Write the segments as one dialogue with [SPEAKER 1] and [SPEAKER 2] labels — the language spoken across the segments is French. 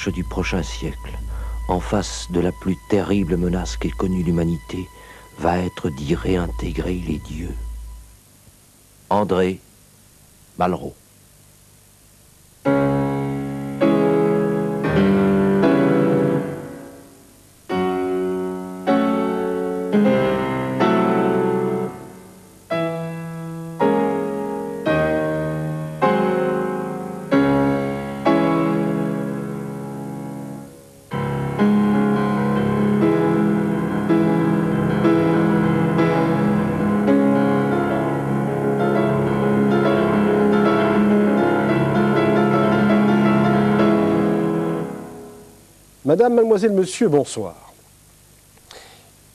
[SPEAKER 1] recherche du prochain siècle, en face de la plus terrible menace qu'ait connue l'humanité, va être d'y réintégrer les dieux. André Malraux.
[SPEAKER 2] Madame, mademoiselle, monsieur, bonsoir.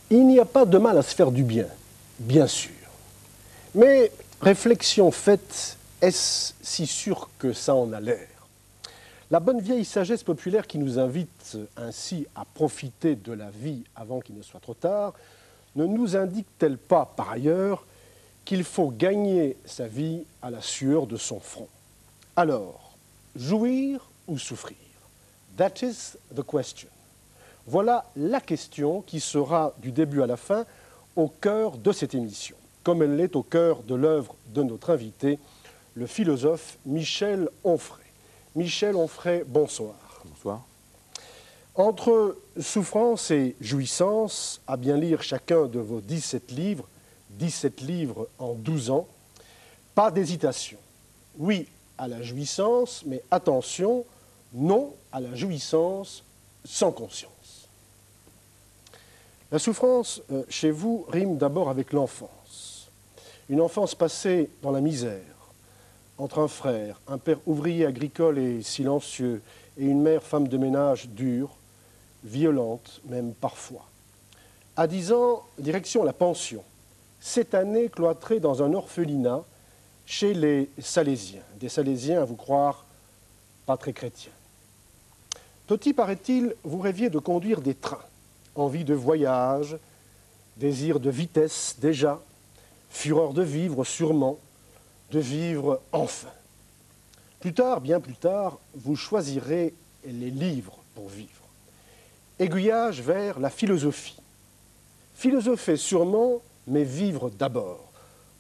[SPEAKER 2] Il n'y a pas de mal à se faire du bien, bien sûr. Mais, réflexion faite, est-ce si sûr que ça en a l'air? La bonne vieille sagesse populaire qui nous invite ainsi à profiter de la vie avant qu'il ne soit trop tard, ne nous indique-t-elle pas, par ailleurs, qu'il faut gagner sa vie à la sueur de son front? Alors, jouir ou souffrir? That is the question. Voilà la question qui sera du début à la fin au cœur de cette émission, comme elle l'est au cœur de l'œuvre de notre invité, le philosophe Michel Onfray. Michel Onfray, bonsoir.
[SPEAKER 3] Bonsoir.
[SPEAKER 2] Entre souffrance et jouissance, à bien lire chacun de vos 17 livres en 12 ans, pas d'hésitation. Oui à la jouissance, mais attention, non à la jouissance sans conscience. La souffrance, chez vous, rime d'abord avec l'enfance. Une enfance passée dans la misère, entre un frère, un père ouvrier agricole et silencieux, et une mère femme de ménage dure, violente même parfois. À 10 ans, direction la pension. 7 années cloîtrées dans un orphelinat chez les Salésiens. Des Salésiens, à vous croire, pas très chrétiens. Petit, paraît-il, vous rêviez de conduire des trains. Envie de voyage, désir de vitesse déjà, fureur de vivre sûrement, de vivre enfin. Plus tard, bien plus tard, vous choisirez les livres pour vivre. Aiguillage vers la philosophie. Philosopher sûrement, mais vivre d'abord.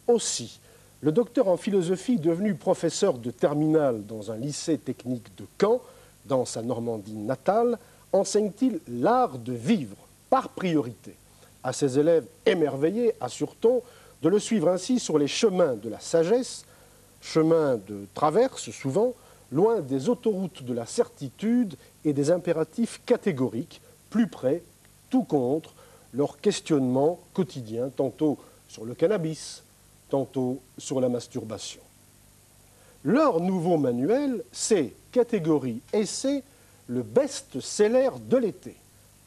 [SPEAKER 2] Aussi, le docteur en philosophie, devenu professeur de terminale dans un lycée technique de Caen, dans sa Normandie natale, enseigne-t-il l'art de vivre par priorité. À ses élèves émerveillés, assure-t-on, de le suivre ainsi sur les chemins de la sagesse, chemins de traverse souvent, loin des autoroutes de la certitude et des impératifs catégoriques, plus près, tout contre, leur questionnement quotidien, tantôt sur le cannabis, tantôt sur la masturbation. Leur nouveau manuel, c'est catégorie essai, le best-seller de l'été.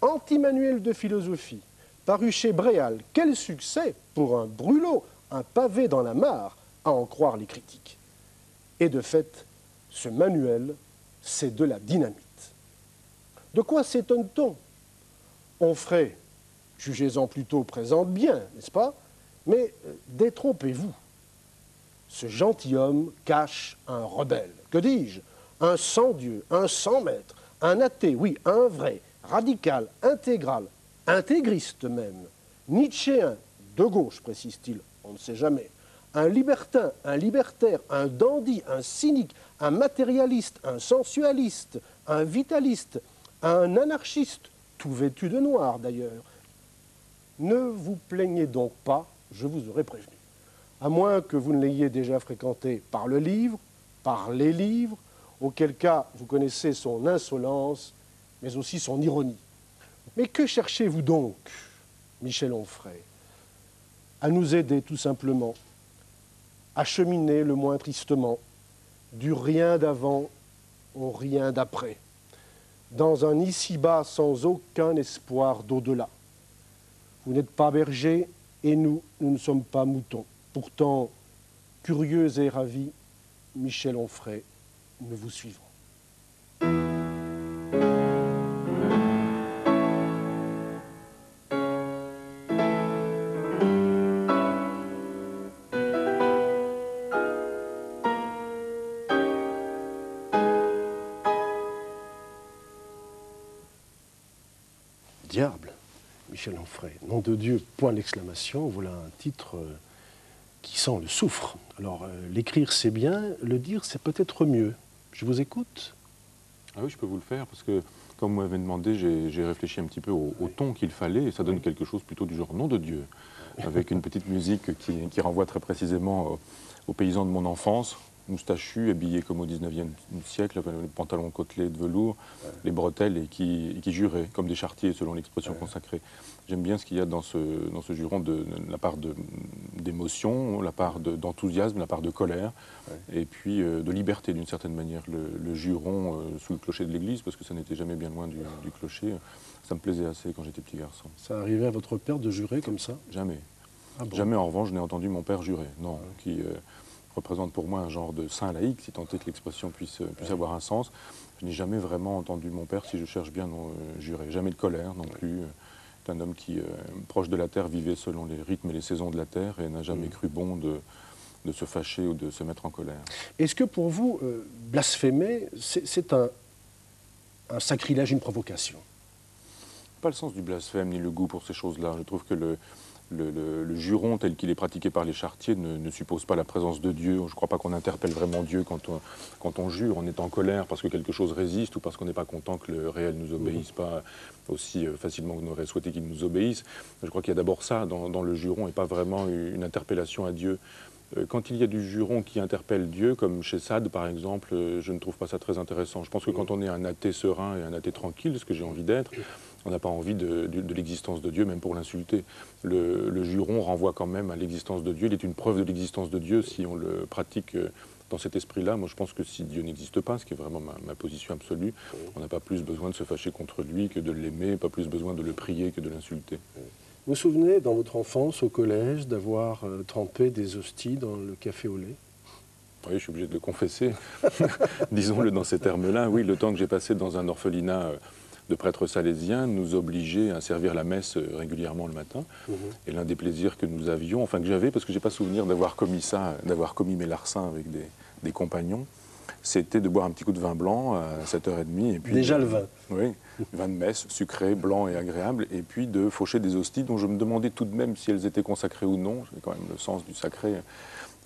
[SPEAKER 2] Anti-manuel de philosophie, paru chez Bréal. Quel succès pour un brûlot, un pavé dans la mare, à en croire les critiques. Et de fait, ce manuel, c'est de la dynamite. De quoi s'étonne-t-on? Onfray, jugez-en plutôt, présente bien, n'est-ce pas? Mais détrompez-vous. Ce gentilhomme cache un rebelle. Que dis-je? Un sans-dieu, un sans-maître, un athée, oui, un vrai, radical, intégral, intégriste même, nietzschéen, de gauche, précise-t-il, on ne sait jamais, un libertin, un libertaire, un dandy, un cynique, un matérialiste, un sensualiste, un vitaliste, un anarchiste, tout vêtu de noir d'ailleurs. Ne vous plaignez donc pas, je vous aurais prévenu. À moins que vous ne l'ayez déjà fréquenté par le livre, par les livres, auquel cas vous connaissez son insolence, mais aussi son ironie. Mais que cherchez-vous donc, Michel Onfray? À nous aider tout simplement, à cheminer le moins tristement, du rien d'avant au rien d'après, dans un ici-bas sans aucun espoir d'au-delà. Vous n'êtes pas berger et nous ne sommes pas moutons. Pourtant, curieux et ravis, Michel Onfray, nous vous suivrons. diable, Michel Onfray. Nom de Dieu, point d'exclamation, voilà un titre qui sent le soufre. Alors, l'écrire c'est bien, le dire c'est peut-être mieux. Je vous écoute.
[SPEAKER 3] Ah oui, je peux vous le faire, parce que, comme vous m'avez demandé, j'ai réfléchi un petit peu au ton qu'il fallait, et ça donne quelque chose plutôt du genre « Nom de Dieu », avec une petite musique qui renvoie très précisément aux paysans de mon enfance, moustachus, habillés comme au 19e siècle, avec les pantalons côtelés de velours, les bretelles, et qui juraient, comme des charretiers, selon l'expression consacrée. J'aime bien ce qu'il y a dans ce juron, de la part d'émotion, la part d'enthousiasme, la part de colère, et puis de liberté d'une certaine manière. Le juron sous le clocher de l'église, parce que ça n'était jamais bien loin du clocher, ça me plaisait assez quand j'étais petit garçon.
[SPEAKER 2] Ça arrivait à votre père de jurer comme ça?
[SPEAKER 3] Jamais.
[SPEAKER 2] Ah bon?
[SPEAKER 3] Jamais, en revanche, je n'ai entendu mon père jurer, non, qui représente pour moi un genre de saint laïque, si tant est que l'expression puisse avoir un sens. Je n'ai jamais vraiment entendu mon père, si je cherche bien, jurer. Jamais de colère non plus. C'est un homme qui, proche de la terre, vivait selon les rythmes et les saisons de la terre et n'a jamais cru bon de se fâcher ou de se mettre en colère.
[SPEAKER 2] Est-ce que pour vous, blasphémer, c'est un sacrilège, une provocation?
[SPEAKER 3] Pas le sens du blasphème ni le goût pour ces choses-là. Je trouve que le juron tel qu'il est pratiqué par les charretiers ne suppose pas la présence de Dieu. Je ne crois pas qu'on interpelle vraiment Dieu quand on jure. On est en colère parce que quelque chose résiste ou parce qu'on n'est pas content que le réel ne nous obéisse pas aussi facilement qu'on aurait souhaité qu'il nous obéisse. Je crois qu'il y a d'abord ça dans le juron et pas vraiment une interpellation à Dieu. Quand il y a du juron qui interpelle Dieu, comme chez Sade par exemple, je ne trouve pas ça très intéressant. Je pense que quand on est un athée serein et un athée tranquille, ce que j'ai envie d'être, on n'a pas envie de l'existence de Dieu, même pour l'insulter. Le juron renvoie quand même à l'existence de Dieu. Il est une preuve de l'existence de Dieu si on le pratique dans cet esprit-là. Moi, je pense que si Dieu n'existe pas, ce qui est vraiment ma position absolue, on n'a pas plus besoin de se fâcher contre lui que de l'aimer, pas plus besoin de le prier que de l'insulter.
[SPEAKER 2] Vous vous souvenez, dans votre enfance, au collège, d'avoir trempé des hosties dans le café au lait?
[SPEAKER 3] Oui, je suis obligé de le confesser. Disons-le dans ces termes-là. Oui, le temps que j'ai passé dans un orphelinat de prêtres salésiens nous obligeait à servir la messe régulièrement le matin. Et l'un des plaisirs que nous avions, enfin que j'avais, parce que je n'ai pas souvenir d'avoir commis ça, d'avoir commis mes larcins avec des compagnons, c'était de boire un petit coup de vin blanc à 7h30. Et puis
[SPEAKER 2] déjà le vin?
[SPEAKER 3] Oui, vin de messe, sucré, blanc et agréable, et puis de faucher des hosties dont je me demandais tout de même si elles étaient consacrées ou non. J'avais quand même le sens du sacré.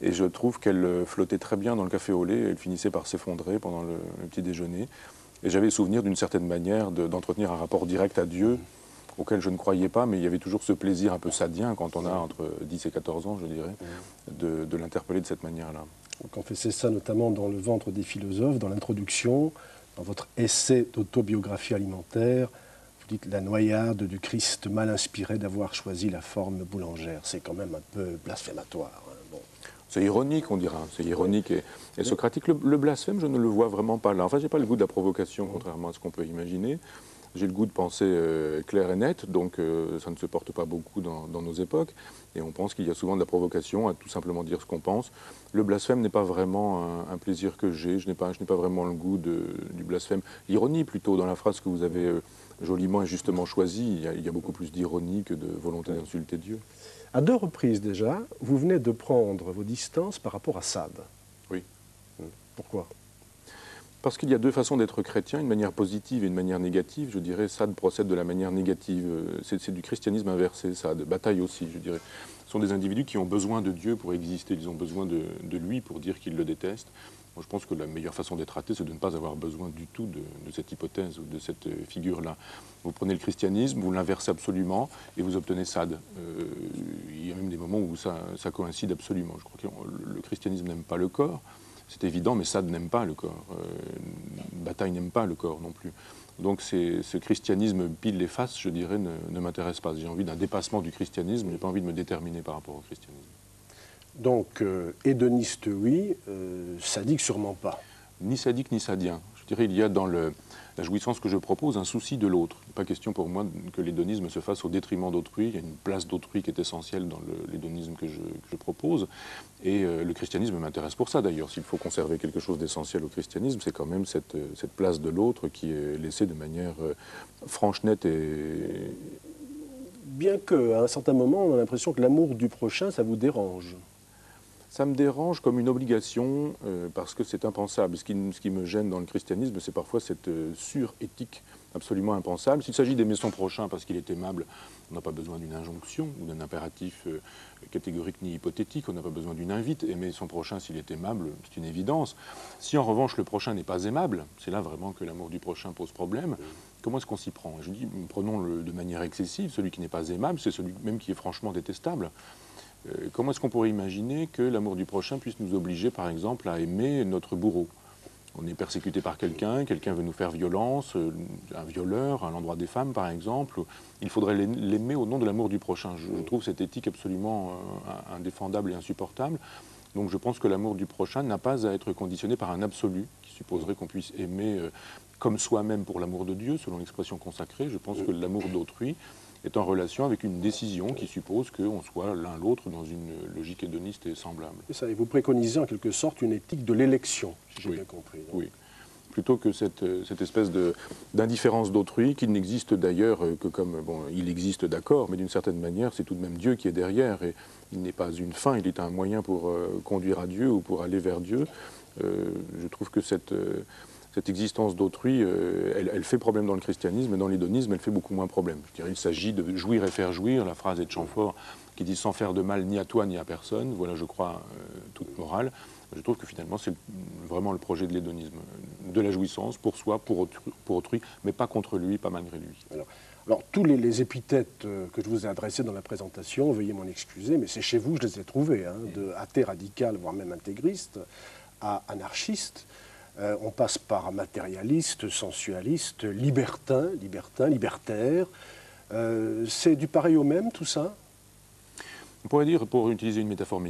[SPEAKER 3] Et je trouve qu'elles flottaient très bien dans le café au lait, elles finissaient par s'effondrer pendant le petit déjeuner. Et j'avais souvenir d'une certaine manière d'entretenir un rapport direct à Dieu, auquel je ne croyais pas, mais il y avait toujours ce plaisir un peu sadien, quand on a entre 10 et 14 ans, je dirais, de l'interpeller de cette manière-là.
[SPEAKER 2] Vous confessez ça notamment dans Le ventre des philosophes, dans l'introduction, dans votre essai d'autobiographie alimentaire. Vous dites « La noyade du Christ mal inspiré d'avoir choisi la forme boulangère ». C'est quand même un peu blasphématoire. Hein. Bon.
[SPEAKER 3] C'est ironique, on dira. C'est ironique et socratique. Le blasphème, je ne le vois vraiment pas là. Enfin, je n'ai pas le goût de la provocation, contrairement à ce qu'on peut imaginer. J'ai le goût de penser clair et net, donc ça ne se porte pas beaucoup dans nos époques. Et on pense qu'il y a souvent de la provocation à tout simplement dire ce qu'on pense. Le blasphème n'est pas vraiment un plaisir que j'ai. Je n'ai pas vraiment le goût du blasphème. L'ironie, plutôt, dans la phrase que vous avez joliment et justement choisie, il y a beaucoup plus d'ironie que de volonté d'insulter Dieu.
[SPEAKER 2] À 2 reprises déjà, vous venez de prendre vos distances par rapport à Sade.
[SPEAKER 3] Oui.
[SPEAKER 2] Pourquoi?
[SPEAKER 3] Parce qu'il y a 2 façons d'être chrétien, une manière positive et une manière négative. Je dirais, Sade procède de la manière négative. C'est du christianisme inversé, Sade. Bataille aussi, je dirais. Ce sont des individus qui ont besoin de Dieu pour exister. Ils ont besoin de lui pour dire qu'ils le détestent. Moi, je pense que la meilleure façon d'être athée, c'est de ne pas avoir besoin du tout de cette hypothèse ou de cette figure-là. Vous prenez le christianisme, vous l'inversez absolument et vous obtenez Sade. Il y a même des moments où ça coïncide absolument. Je crois que le christianisme n'aime pas le corps. C'est évident, mais Sade n'aime pas le corps. Bataille n'aime pas le corps non plus. Donc ce christianisme pile et face, je dirais, ne m'intéresse pas. J'ai envie d'un dépassement du christianisme, je n'ai pas envie de me déterminer par rapport au christianisme.
[SPEAKER 2] Donc, hédoniste, oui, sadique, sûrement pas.
[SPEAKER 3] Ni sadique, ni sadien. Je dirais, il y a dans la jouissance que je propose un souci de l'autre. Il n'est pas question pour moi que l'hédonisme se fasse au détriment d'autrui. Il y a une place d'autrui qui est essentielle dans l'hédonisme que je propose. Et le christianisme m'intéresse pour ça, d'ailleurs. S'il faut conserver quelque chose d'essentiel au christianisme, c'est quand même cette place de l'autre qui est laissée de manière franche, nette et...
[SPEAKER 2] Bien qu'à un certain moment, on a l'impression que l'amour du prochain, ça vous dérange.
[SPEAKER 3] Ça me dérange comme une obligation parce que c'est impensable. Ce qui me gêne dans le christianisme, c'est parfois cette suréthique absolument impensable. S'il s'agit d'aimer son prochain parce qu'il est aimable, on n'a pas besoin d'une injonction ou d'un impératif catégorique ni hypothétique. On n'a pas besoin d'une invite. Aimer son prochain s'il est aimable, c'est une évidence. Si en revanche le prochain n'est pas aimable, c'est là vraiment que l'amour du prochain pose problème. Comment est-ce qu'on s'y prend? Je dis, prenons-le de manière excessive. Celui qui n'est pas aimable, c'est celui même qui est franchement détestable. Comment est-ce qu'on pourrait imaginer que l'amour du prochain puisse nous obliger, par exemple, à aimer notre bourreau? On est persécuté par quelqu'un, quelqu'un veut nous faire violence, un violeur à l'endroit des femmes, par exemple. Il faudrait l'aimer au nom de l'amour du prochain. Je trouve cette éthique absolument indéfendable et insupportable. Donc je pense que l'amour du prochain n'a pas à être conditionné par un absolu, qui supposerait qu'on puisse aimer comme soi-même pour l'amour de Dieu, selon l'expression consacrée. Je pense que l'amour d'autrui est en relation avec une décision qui suppose qu'on soit l'un l'autre dans une logique hédoniste et semblable.
[SPEAKER 2] Et ça, et vous préconisez en quelque sorte une éthique de l'élection, si j'ai bien compris. Donc.
[SPEAKER 3] Oui, plutôt que cette espèce d'indifférence d'autrui qui n'existe d'ailleurs que comme, bon, il existe d'accord, mais d'une certaine manière, c'est tout de même Dieu qui est derrière, et il n'est pas une fin, il est un moyen pour conduire à Dieu ou pour aller vers Dieu. Je trouve que cette existence d'autrui, elle fait problème dans le christianisme, et dans l'hédonisme, elle fait beaucoup moins problème. Je dirais, il s'agit de jouir et faire jouir. La phrase est de Chamfort qui dit « sans faire de mal ni à toi ni à personne ». Voilà, je crois, toute morale. Je trouve que finalement, c'est vraiment le projet de l'hédonisme. De la jouissance pour soi, pour autrui, mais pas contre lui, pas malgré lui.
[SPEAKER 2] Alors tous les épithètes que je vous ai adressés dans la présentation, veuillez m'en excuser, mais c'est chez vous, je les ai trouvés, hein, de athée radical, voire même intégriste, à anarchiste. On passe par matérialiste, sensualiste, libertin, libertaire. C'est du pareil au même, tout ça?
[SPEAKER 3] On pourrait dire, pour utiliser une métaphore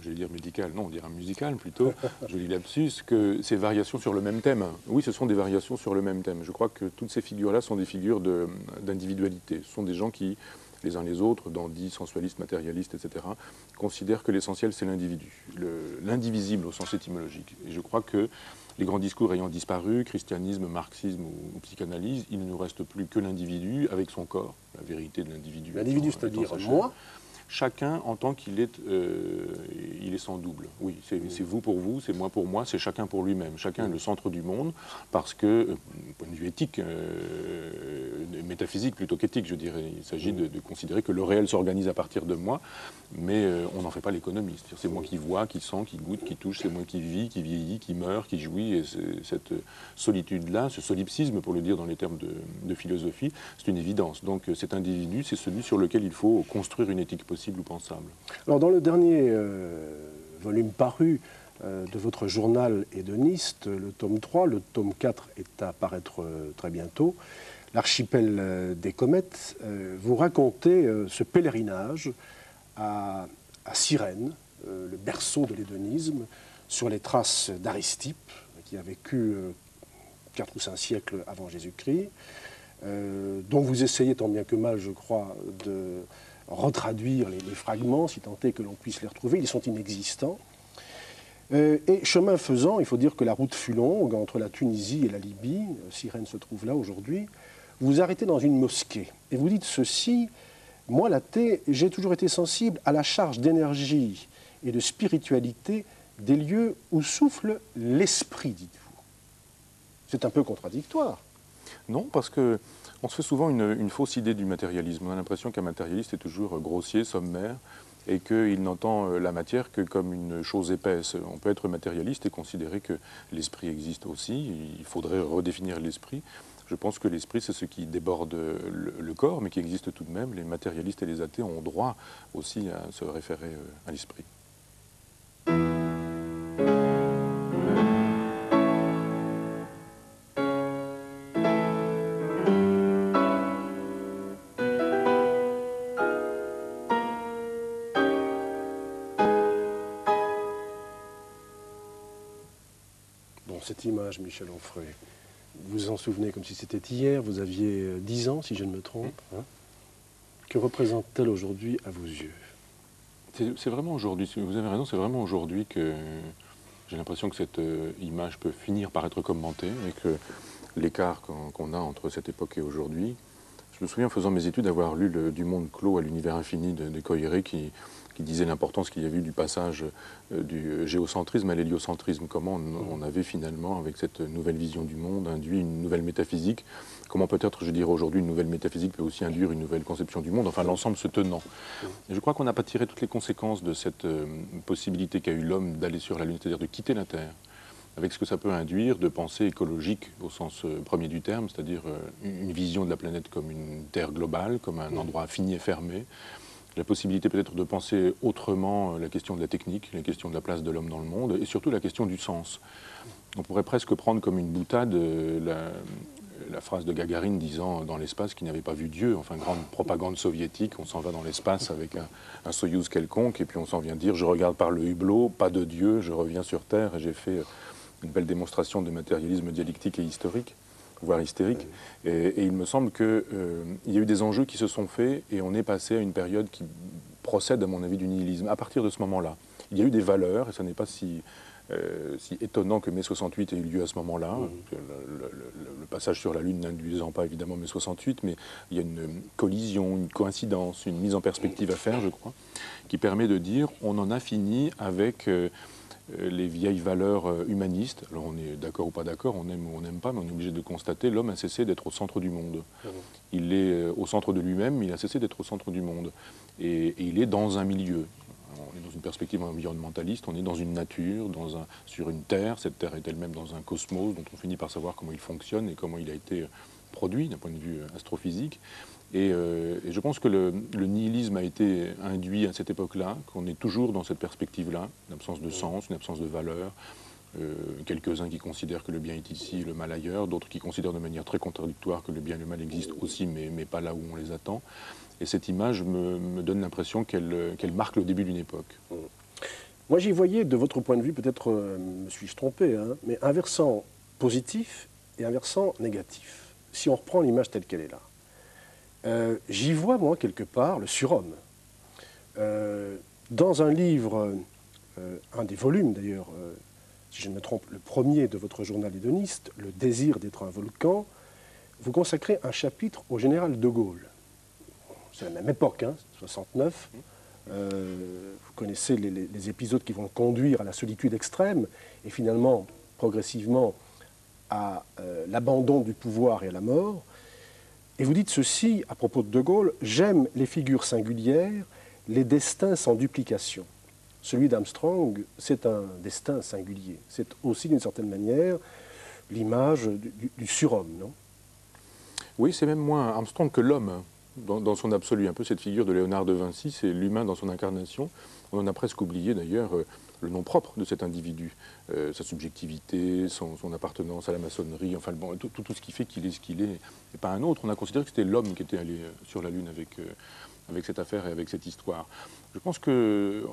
[SPEAKER 3] j'allais dire médicale, non, on dirait musicale plutôt, joli lapsus, que c'est variations sur le même thème. Oui, ce sont des variations sur le même thème. Je crois que toutes ces figures-là sont des figures d'individualité. Ce sont des gens qui, les uns les autres, dandys, sensualistes, matérialistes, etc., considèrent que l'essentiel, c'est l'individu, l'indivisible au sens étymologique. Et je crois que les grands discours ayant disparu, christianisme, marxisme ou psychanalyse, il ne nous reste plus que l'individu avec son corps, la vérité de l'individu.
[SPEAKER 2] L'individu, c'est-à-dire moi?
[SPEAKER 3] Chacun en tant qu'il est, il est sans double. Oui, c'est vous pour vous, c'est moi pour moi, c'est chacun pour lui-même. Chacun est le centre du monde parce que, point de vue éthique, métaphysique plutôt qu'éthique, je dirais, il s'agit de considérer que le réel s'organise à partir de moi, mais on n'en fait pas l'économie. C'est moi qui vois, qui sent, qui goûte, qui touche, c'est moi qui vis, qui vieillit, qui meurt, qui jouit. Et cette solitude-là, ce solipsisme, pour le dire dans les termes de philosophie, c'est une évidence. Donc cet individu, c'est celui sur lequel il faut construire une éthique possible ou pensable.
[SPEAKER 2] Alors dans le dernier volume paru de votre journal hédoniste, le tome 3, le tome 4 est à paraître très bientôt, L'archipel des comètes, vous racontez ce pèlerinage à Cyrène, le berceau de l'hédonisme, sur les traces d'Aristippe, qui a vécu 4 ou 5 siècles avant Jésus-Christ, dont vous essayez tant bien que mal, je crois, de retraduire les fragments, si tant est que l'on puisse les retrouver. Ils sont inexistants. Et chemin faisant, il faut dire que la route fut longue entre la Tunisie et la Libye. Cyrène se trouve là aujourd'hui. Vous vous arrêtez dans une mosquée et vous dites ceci: moi, l'athée, j'ai toujours été sensible à la charge d'énergie et de spiritualité des lieux où souffle l'esprit, dites-vous. C'est un peu contradictoire.
[SPEAKER 3] Non, parce que on se fait souvent une fausse idée du matérialisme. On a l'impression qu'un matérialiste est toujours grossier, sommaire, et qu'il n'entend la matière que comme une chose épaisse. On peut être matérialiste et considérer que l'esprit existe aussi. Il faudrait redéfinir l'esprit. Je pense que l'esprit, c'est ce qui déborde le corps, mais qui existe tout de même. Les matérialistes et les athées ont droit aussi à se référer à l'esprit.
[SPEAKER 2] Cette image, Michel Onfray, vous vous en souvenez comme si c'était hier, vous aviez 10 ans, si je ne me trompe. Hein? Que représente-t-elle aujourd'hui à vos yeux?
[SPEAKER 3] C'est vraiment aujourd'hui, vous avez raison, c'est vraiment aujourd'hui que j'ai l'impression que cette image peut finir par être commentée et que l'écart qu'on a entre cette époque et aujourd'hui, je Je me souviens, en faisant mes études, d'avoir lu Du monde clos à l'univers infini de Coiré, qui disait l'importance qu'il y avait eu du passage du géocentrisme à l'héliocentrisme. Comment on avait finalement, avec cette nouvelle vision du monde, induit une nouvelle métaphysique. Comment peut-être, je dirais aujourd'hui, une nouvelle métaphysique peut aussi induire une nouvelle conception du monde, enfin l'ensemble se tenant. Et je crois qu'on n'a pas tiré toutes les conséquences de cette possibilité qu'a eu l'homme d'aller sur la Lune, c'est-à-dire de quitter la Terre, avec ce que ça peut induire de pensée écologique au sens premier du terme, c'est-à-dire une vision de la planète comme une terre globale, comme un endroit fini et fermé, la possibilité peut-être de penser autrement la question de la technique, la question de la place de l'homme dans le monde, et surtout la question du sens. On pourrait presque prendre comme une boutade la phrase de Gagarine disant dans l'espace qu'il n'avait pas vu Dieu, enfin grande propagande soviétique, on s'en va dans l'espace avec un Soyouz quelconque, et puis on s'en vient dire je regarde par le hublot, pas de Dieu, je reviens sur Terre, et j'ai fait une belle démonstration de matérialisme dialectique et historique, voire hystérique. Et il me semble qu'il y a eu des enjeux qui se sont faits et on est passé à une période qui procède, à mon avis, du nihilisme. À partir de ce moment-là, il y a eu des valeurs, et ce n'est pas si étonnant que mai 68 ait eu lieu à ce moment-là, le passage sur la Lune n'induisant pas évidemment mai 68, mais il y a une collision, une coïncidence, une mise en perspective à faire, je crois, qui permet de dire on en a fini avec les vieilles valeurs humanistes. Alors on est d'accord ou pas d'accord, on aime ou on n'aime pas, mais on est obligé de constater l'homme a cessé d'être au centre du monde. Il est au centre de lui-même, mais il a cessé d'être au centre du monde. Et il est dans un milieu. On est dans une perspective environnementaliste, on est dans une nature, sur une terre. Cette terre est elle-même dans un cosmos dont on finit par savoir comment il fonctionne et comment il a été produit d'un point de vue astrophysique. Et je pense que le nihilisme a été induit à cette époque-là, qu'on est toujours dans cette perspective-là, une absence de sens, une absence de valeur. Quelques-uns qui considèrent que le bien est ici, le mal ailleurs, d'autres qui considèrent de manière très contradictoire que le bien et le mal existent aussi, mais pas là où on les attend. Et cette image me donne l'impression qu'elle marque le début d'une époque.
[SPEAKER 2] Moi, j'y voyais, de votre point de vue, peut-être me suis-je trompé, hein, mais un versant positif et un versant négatif. Si on reprend l'image telle qu'elle est là. J'y vois, moi, quelque part, le surhomme. Dans un livre, un des volumes d'ailleurs, si je ne me trompe, le premier de votre journal hédoniste, Le désir d'être un volcan, vous consacrez un chapitre au général de Gaulle. C'est la même époque, hein, 69. Vous connaissez les épisodes qui vont conduire à la solitude extrême et finalement, progressivement, à l'abandon du pouvoir et à la mort. Et vous dites ceci à propos de De Gaulle, « J'aime les figures singulières, les destins sans duplication. » Celui d'Armstrong, c'est un destin singulier. C'est aussi, d'une certaine manière, l'image du surhomme, non?
[SPEAKER 3] Oui, c'est même moins Armstrong que l'homme, dans son absolu. Un peu cette figure de Léonard de Vinci, c'est l'humain dans son incarnation. On en a presque oublié d'ailleurs le nom propre de cet individu, sa subjectivité, son appartenance à la maçonnerie, enfin bon, tout ce qui fait qu'il est ce qu'il est, et pas un autre. On a considéré que c'était l'homme qui était allé sur la Lune avec cette affaire et avec cette histoire. Je pense que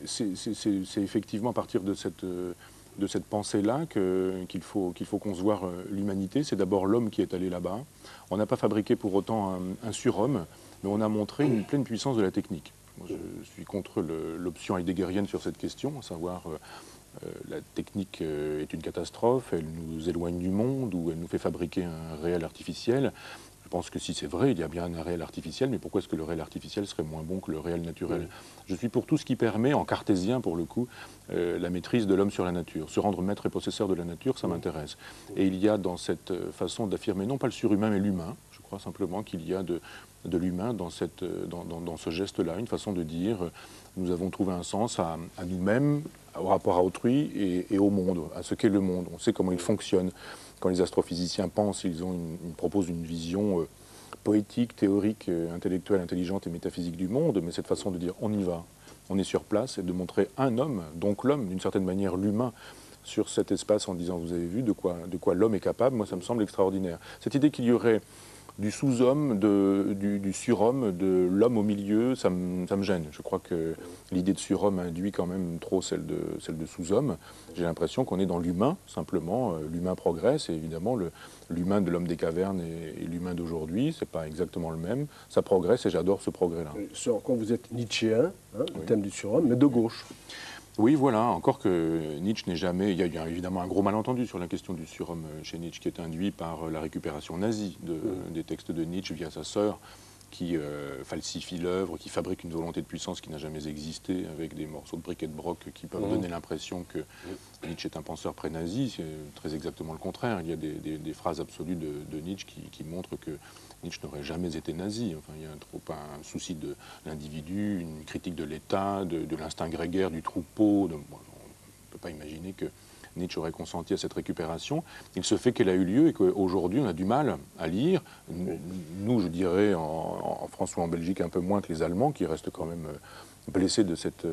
[SPEAKER 3] c'est effectivement à partir de cette pensée-là qu'il faut concevoir l'humanité. C'est d'abord l'homme qui est allé là-bas. On n'a pas fabriqué pour autant un surhomme, mais on a montré une pleine puissance de la technique. Moi, je suis contre l'option heideggerienne sur cette question, à savoir la technique est une catastrophe, elle nous éloigne du monde ou elle nous fait fabriquer un réel artificiel. Je pense que si c'est vrai, il y a bien un réel artificiel, mais pourquoi est-ce que le réel artificiel serait moins bon que le réel naturel? Je suis pour tout ce qui permet, en cartésien pour le coup, la maîtrise de l'homme sur la nature. Se rendre maître et possesseur de la nature, ça m'intéresse. Et il y a dans cette façon d'affirmer, non pas le surhumain, mais l'humain, je crois simplement qu'il y a de l'humain dans ce geste-là, une façon de dire, nous avons trouvé un sens à nous-mêmes, au rapport à autrui et au monde, à ce qu'est le monde. On sait comment il fonctionne. Quand les astrophysiciens pensent, ils proposent une vision poétique, théorique, intellectuelle, intelligente et métaphysique du monde, mais cette façon de dire on y va, on est sur place, et de montrer un homme, donc l'homme, d'une certaine manière l'humain, sur cet espace en disant vous avez vu de quoi l'homme est capable, moi ça me semble extraordinaire. Cette idée qu'il y aurait du sous-homme, du surhomme, de l'homme au milieu, ça me gêne. Je crois que l'idée de surhomme induit quand même trop celle de sous-homme. J'ai l'impression qu'on est dans l'humain, simplement. L'humain progresse, et évidemment, l'humain de l'homme des cavernes et l'humain d'aujourd'hui, c'est pas exactement le même. Ça progresse, et j'adore ce progrès-là.
[SPEAKER 2] Ce en quoi vous êtes nietzschéen, hein, le thème du surhomme, mais de gauche.
[SPEAKER 3] Oui, voilà, encore que Nietzsche n'est jamais... Il y a évidemment un gros malentendu sur la question du surhomme chez Nietzsche, qui est induit par la récupération nazie des textes de Nietzsche via sa sœur, qui falsifie l'œuvre, qui fabrique une volonté de puissance qui n'a jamais existé, avec des morceaux de bric et de broc qui peuvent donner l'impression que Nietzsche est un penseur pré-nazi. C'est très exactement le contraire. Il y a des phrases absolues de Nietzsche qui montrent que Nietzsche n'aurait jamais été nazi. Enfin, il y a un souci de l'individu, une critique de l'État, de l'instinct grégaire, du troupeau. On ne peut pas imaginer que Nietzsche aurait consenti à cette récupération. Il se fait qu'elle a eu lieu et qu'aujourd'hui, on a du mal à lire. Nous, je dirais, en France ou en Belgique, un peu moins que les Allemands, qui restent quand même blessés de cette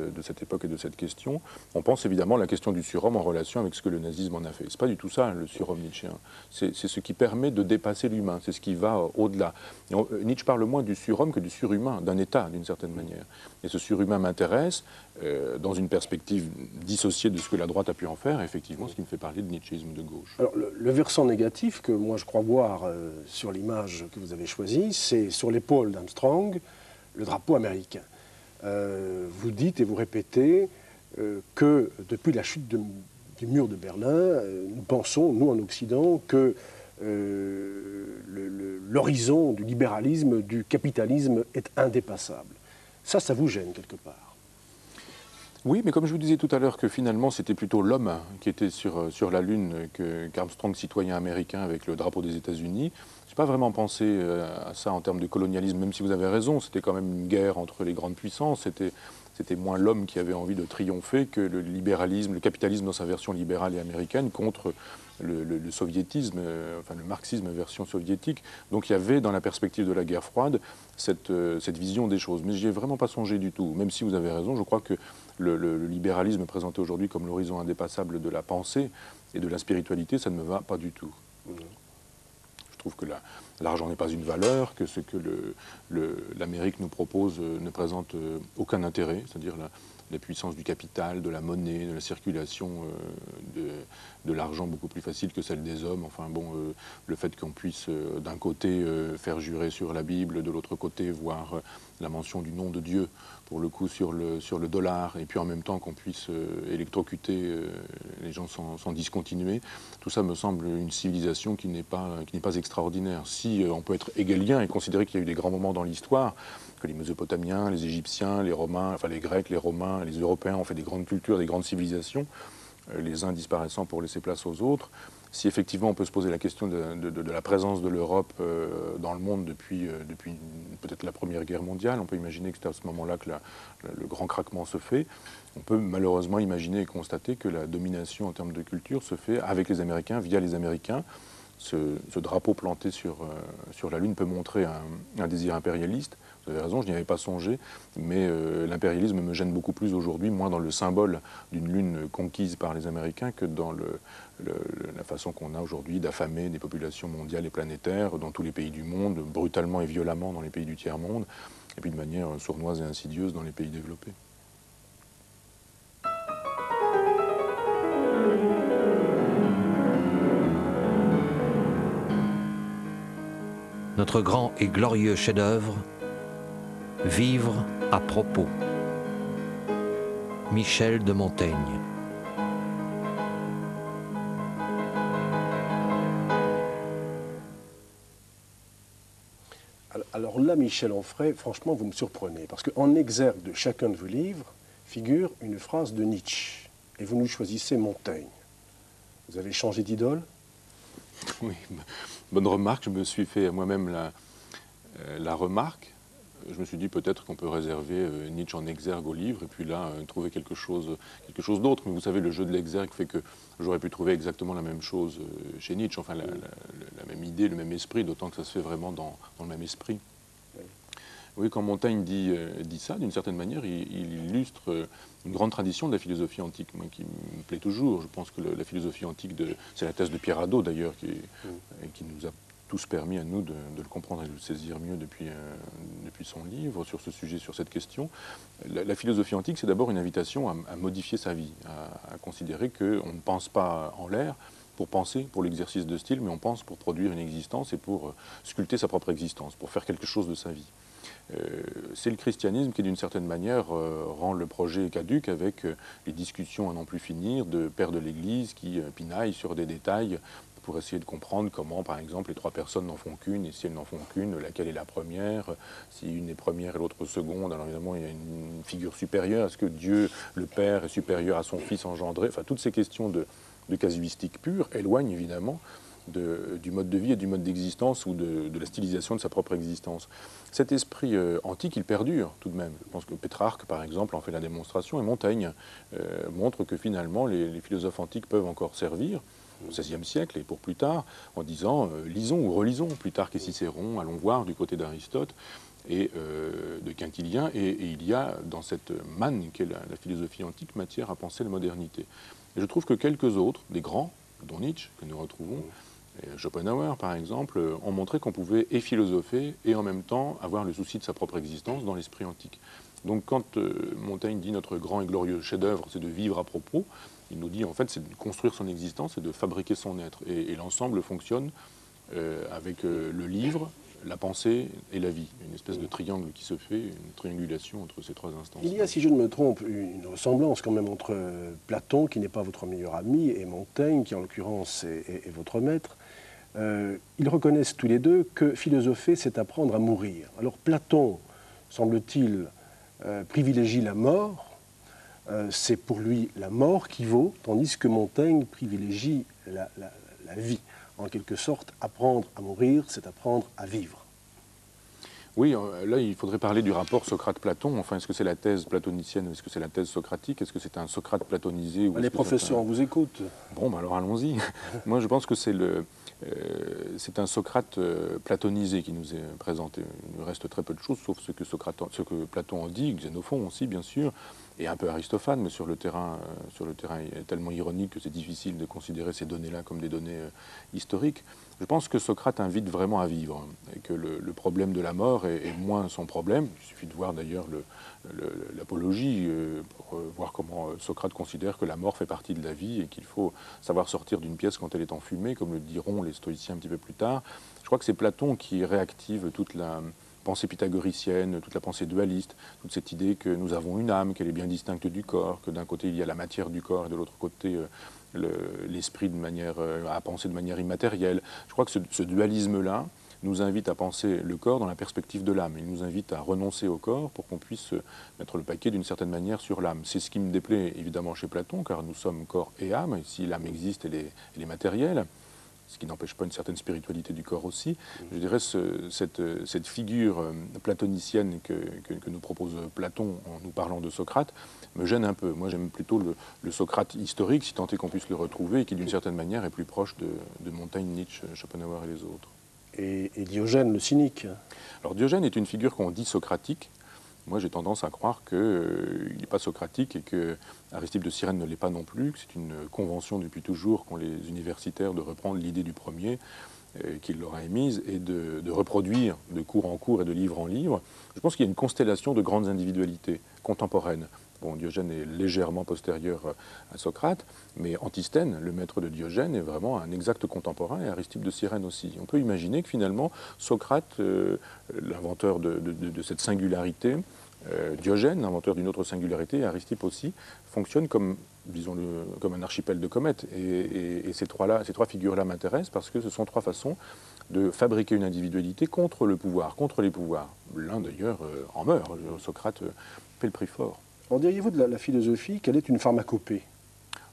[SPEAKER 3] époque et de cette question. On pense évidemment à la question du surhomme en relation avec ce que le nazisme en a fait. C'est pas du tout ça, le surhomme nietzschéen. C'est ce qui permet de dépasser l'humain, c'est ce qui va au-delà. Nietzsche parle moins du surhomme que du surhumain, d'un état, d'une certaine manière. Et ce surhumain m'intéresse dans une perspective dissociée de ce que la droite a pu en faire, effectivement, ce qui me fait parler de nietzschéisme de gauche.
[SPEAKER 2] Alors, le versant négatif que moi je crois voir sur l'image que vous avez choisie, c'est sur l'épaule d'Armstrong, le drapeau américain. Vous dites et vous répétez que depuis la chute du mur de Berlin, nous pensons, nous en Occident, que l'horizon du libéralisme, du capitalisme est indépassable. Ça vous gêne quelque part?
[SPEAKER 3] Oui, mais comme je vous disais tout à l'heure que finalement c'était plutôt l'homme qui était sur la Lune qu'Armstrong, citoyen américain avec le drapeau des États-Unis, je n'ai pas vraiment pensé à ça en termes de colonialisme, même si vous avez raison, c'était quand même une guerre entre les grandes puissances, c'était moins l'homme qui avait envie de triompher que le libéralisme, le capitalisme dans sa version libérale et américaine contre le soviétisme, enfin le marxisme version soviétique. Donc il y avait dans la perspective de la guerre froide cette vision des choses. Mais j'y ai vraiment pas songé du tout, même si vous avez raison, je crois que le libéralisme présenté aujourd'hui comme l'horizon indépassable de la pensée et de la spiritualité, ça ne me va pas du tout. Je trouve que l'argent n'est pas une valeur, que ce que l'Amérique nous propose ne présente aucun intérêt, c'est-à-dire la puissance du capital, de la monnaie, de la circulation de l'argent beaucoup plus facile que celle des hommes. Enfin bon, le fait qu'on puisse d'un côté faire jurer sur la Bible, de l'autre côté voir la mention du nom de Dieu, pour le coup sur le dollar, et puis en même temps qu'on puisse électrocuter les gens sans discontinuer, tout ça me semble une civilisation qui n'est pas extraordinaire. Si on peut être hegelien et considérer qu'il y a eu des grands moments dans l'histoire, que les Mésopotamiens, les Égyptiens, les Romains, enfin les Grecs, les Romains, les Européens ont fait des grandes cultures, des grandes civilisations, les uns disparaissant pour laisser place aux autres. Si effectivement on peut se poser la question de la présence de l'Europe dans le monde depuis peut-être la Première Guerre mondiale, on peut imaginer que c'est à ce moment-là que le grand craquement se fait. On peut malheureusement imaginer et constater que la domination en termes de culture se fait avec les Américains, via les Américains. Ce drapeau planté sur la Lune peut montrer un désir impérialiste. Vous avez raison, je n'y avais pas songé, mais l'impérialisme me gêne beaucoup plus aujourd'hui, moins dans le symbole d'une Lune conquise par les Américains que dans la façon qu'on a aujourd'hui d'affamer des populations mondiales et planétaires dans tous les pays du monde, brutalement et violemment dans les pays du tiers-monde, et puis de manière sournoise et insidieuse dans les pays développés.
[SPEAKER 1] Notre grand et glorieux chef-d'œuvre, Vivre à propos. Michel de Montaigne.
[SPEAKER 2] Alors là, Michel Onfray, franchement, vous me surprenez, parce qu'en exergue de chacun de vos livres figure une phrase de Nietzsche, et vous nous choisissez Montaigne. Vous avez changé d'idole?
[SPEAKER 3] Oui, bonne remarque. Je me suis fait moi-même la remarque. Je me suis dit peut-être qu'on peut réserver Nietzsche en exergue au livre et puis là trouver quelque chose d'autre. Mais vous savez, le jeu de l'exergue fait que j'aurais pu trouver exactement la même chose chez Nietzsche, enfin la même idée, le même esprit, d'autant que ça se fait vraiment dans le même esprit. Oui, quand Montaigne dit ça, d'une certaine manière, il illustre une grande tradition de la philosophie antique, moi, qui me plaît toujours. Je pense que la philosophie antique, c'est la thèse de Pierre Hadot d'ailleurs, qui nous a tous permis à nous de le comprendre et de le saisir mieux depuis son livre sur ce sujet, sur cette question. La philosophie antique, c'est d'abord une invitation à modifier sa vie, à considérer qu'on ne pense pas en l'air pour penser, pour l'exercice de style, mais on pense pour produire une existence et pour sculpter sa propre existence, pour faire quelque chose de sa vie. C'est le christianisme qui, d'une certaine manière, rend le projet caduc avec les discussions à n'en plus finir de pères de l'Église qui pinaillent sur des détails pour essayer de comprendre comment, par exemple, les trois personnes n'en font qu'une, et si elles n'en font qu'une, laquelle est la première, si une est première et l'autre seconde, alors évidemment il y a une figure supérieure, est-ce que Dieu, le Père, est supérieur à son Fils engendré, enfin toutes ces questions de casuistique pure éloignent évidemment du mode de vie et du mode d'existence ou de la stylisation de sa propre existence. Cet esprit antique, il perdure tout de même. Je pense que Pétrarque, par exemple, en fait la démonstration, et Montaigne montre que finalement les philosophes antiques peuvent encore servir au XVIe siècle et pour plus tard, en disant lisons ou relisons Plutarque et Cicéron, allons voir du côté d'Aristote et de Quintilien, et il y a dans cette manne qu'est la philosophie antique matière à penser la modernité. Et je trouve que quelques autres, des grands, dont Nietzsche, que nous retrouvons, et Schopenhauer par exemple, ont montré qu'on pouvait et philosopher et en même temps avoir le souci de sa propre existence dans l'esprit antique. Donc quand Montaigne dit notre grand et glorieux chef-d'œuvre, c'est de vivre à propos, il nous dit en fait c'est de construire son existence et de fabriquer son être. Et l'ensemble fonctionne avec le livre, la pensée et la vie. Une espèce de triangle qui se fait, une triangulation entre ces trois instances.
[SPEAKER 4] Il y a, si je ne me trompe, une ressemblance quand même entre Platon, qui n'est pas votre meilleur ami, et Montaigne, qui en l'occurrence est votre maître. Ils reconnaissent tous les deux que philosopher, c'est apprendre à mourir. Alors Platon, semble-t-il, privilégie la mort. C'est pour lui la mort qui vaut, tandis que Montaigne privilégie la vie. En quelque sorte, apprendre à mourir, c'est apprendre à vivre.
[SPEAKER 3] Oui, là, il faudrait parler du rapport Socrate-Platon. Enfin, est-ce que c'est la thèse platonicienne, est-ce que c'est la thèse socratique, est-ce que c'est un Socrate platonisé ou
[SPEAKER 4] Les professeurs, on vous écoute.
[SPEAKER 3] Bon, alors allons-y. Moi, je pense que c'est un Socrate platonisé qui nous est présenté. Il nous reste très peu de choses, sauf ce que Platon en dit, Xénophon aussi, bien sûr, et un peu Aristophane, mais sur le terrain est tellement ironique que c'est difficile de considérer ces données-là comme des données historiques. Je pense que Socrate invite vraiment à vivre, et que le problème de la mort est moins son problème. Il suffit de voir d'ailleurs l'apologie pour voir comment Socrate considère que la mort fait partie de la vie et qu'il faut savoir sortir d'une pièce quand elle est enfumée, comme le diront les stoïciens un petit peu plus tard. Je crois que c'est Platon qui réactive toute la pensée pythagoricienne, toute la pensée dualiste, toute cette idée que nous avons une âme, qu'elle est bien distincte du corps, que d'un côté il y a la matière du corps et de l'autre côté l'esprit à penser de manière immatérielle. Je crois que ce dualisme-là nous invite à penser le corps dans la perspective de l'âme. Il nous invite à renoncer au corps pour qu'on puisse mettre le paquet d'une certaine manière sur l'âme. C'est ce qui me déplaît évidemment chez Platon, car nous sommes corps et âme, et si l'âme existe, elle est matérielle, ce qui n'empêche pas une certaine spiritualité du corps aussi. Je dirais cette figure platonicienne que nous propose Platon en nous parlant de Socrate me gêne un peu. Moi, j'aime plutôt le Socrate historique, si tant est qu'on puisse le retrouver, et qui, d'une certaine manière, est plus proche de Montaigne, Nietzsche, Schopenhauer et les autres.
[SPEAKER 4] Et Diogène, le cynique.
[SPEAKER 3] Alors, Diogène est une figure qu'on dit socratique. Moi, j'ai tendance à croire qu'il n'est pas socratique et que Aristippe de Cyrène ne l'est pas non plus, que c'est une convention depuis toujours qu'ont les universitaires de reprendre l'idée du premier qu'il leur a émise et de reproduire de cours en cours et de livre en livre. Je pense qu'il y a une constellation de grandes individualités contemporaines. Bon, Diogène est légèrement postérieur à Socrate, mais Antisthène, le maître de Diogène, est vraiment un exact contemporain, et Aristippe de Cyrène aussi. On peut imaginer que finalement, Socrate, l'inventeur de cette singularité, Diogène, l'inventeur d'une autre singularité, et Aristippe aussi, fonctionne comme, disons-le, comme un archipel de comètes. Et ces trois figures-là m'intéressent parce que ce sont trois façons de fabriquer une individualité contre le pouvoir, contre les pouvoirs. L'un d'ailleurs en meurt. Socrate paie le prix fort.
[SPEAKER 4] En diriez-vous de la philosophie qu'elle est une pharmacopée?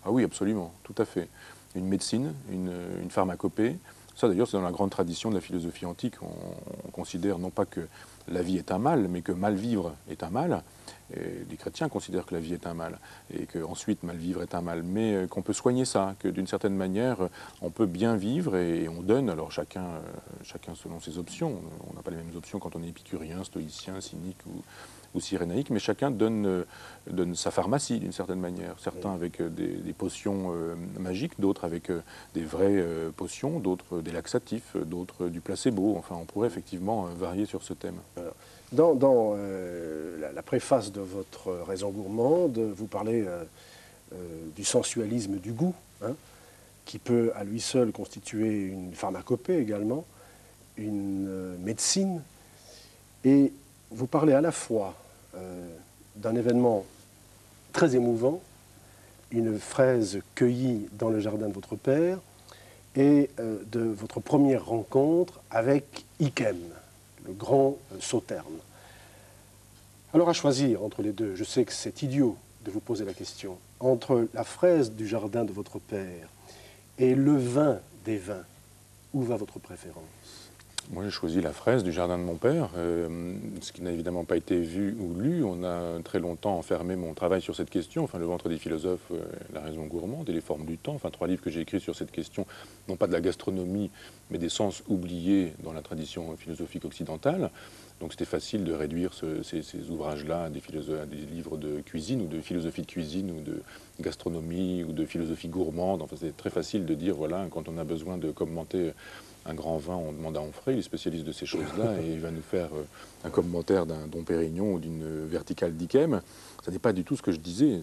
[SPEAKER 3] Ah oui, absolument, tout à fait. Une médecine, une pharmacopée. Ça d'ailleurs, c'est dans la grande tradition de la philosophie antique. On considère non pas que la vie est un mal, mais que mal vivre est un mal. Et les chrétiens considèrent que la vie est un mal, et qu'ensuite mal vivre est un mal, mais qu'on peut soigner ça, que d'une certaine manière, on peut bien vivre et on donne, alors chacun selon ses options. On n'a pas les mêmes options quand on est épicurien, stoïcien, cynique ou cyrénaïque, mais chacun donne sa pharmacie d'une certaine manière. Certains avec des potions magiques, d'autres avec des vraies potions, d'autres des laxatifs, d'autres du placebo. Enfin, on pourrait effectivement varier sur ce thème.
[SPEAKER 4] Dans la préface de votre Raison gourmande, vous parlez du sensualisme du goût, hein, qui peut à lui seul constituer une pharmacopée également, une médecine. Et
[SPEAKER 2] vous parlez à la fois d'un événement très émouvant, une fraise cueillie dans le jardin de votre père, et de votre première rencontre avec Ikem, le grand sauterne. Alors à choisir entre les deux, je sais que c'est idiot de vous poser la question, entre la fraise du jardin de votre père et le vin des vins, où va votre préférence?
[SPEAKER 3] Moi, j'ai choisi la fraise du jardin de mon père, ce qui n'a évidemment pas été vu ou lu. On a très longtemps enfermé mon travail sur cette question, enfin, Le ventre des philosophes, La raison gourmande et Les formes du temps, enfin, 3 livres que j'ai écrits sur cette question, non pas de la gastronomie, mais des sens oubliés dans la tradition philosophique occidentale. Donc c'était facile de réduire ces ouvrages-là à des livres de cuisine ou de philosophie de cuisine ou de gastronomie ou de philosophie gourmande. Enfin, c'est très facile de dire, voilà, quand on a besoin de commenter un grand vin, on demande à Onfray, il est spécialiste de ces choses-là, et il va nous faire un commentaire d'un Dom Pérignon ou d'une verticale d'Ikem. Ça n'est pas du tout ce que je disais.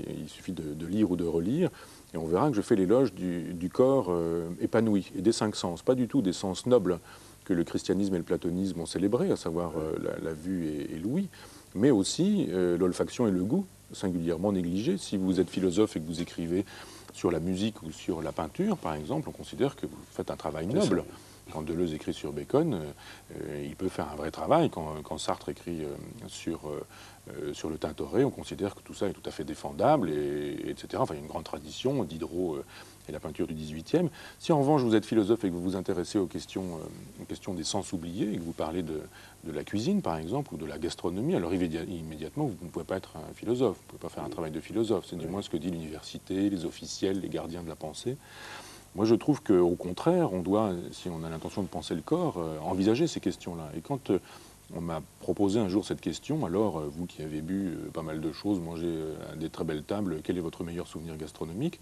[SPEAKER 3] Il suffit de lire ou de relire, et on verra que je fais l'éloge du corps épanoui et des 5 sens, pas du tout des sens nobles que le christianisme et le platonisme ont célébrés, à savoir la vue et l'ouïe, mais aussi l'olfaction et le goût, singulièrement négligés. Si vous êtes philosophe et que vous écrivez sur la musique ou sur la peinture, par exemple, on considère que vous faites un travail noble. Quand Deleuze écrit sur Bacon, il peut faire un vrai travail. Quand Sartre écrit sur le Tintoret, on considère que tout ça est tout à fait défendable, etc. Enfin, il y a une grande tradition, Diderot et la peinture du XVIIIe. Si en revanche vous êtes philosophe et que vous vous intéressez aux questions des sens oubliés, et que vous parlez de la cuisine, par exemple, ou de la gastronomie, alors immédiatement, vous ne pouvez pas être un philosophe, vous ne pouvez pas faire un travail de philosophe. C'est du moins ce que dit l'université, les officiels, les gardiens de la pensée. Moi, je trouve qu'au contraire, on doit, si on a l'intention de penser le corps, envisager ces questions-là. Et quand on m'a proposé un jour cette question, alors, vous qui avez bu pas mal de choses, mangé à des très belles tables, quel est votre meilleur souvenir gastronomique?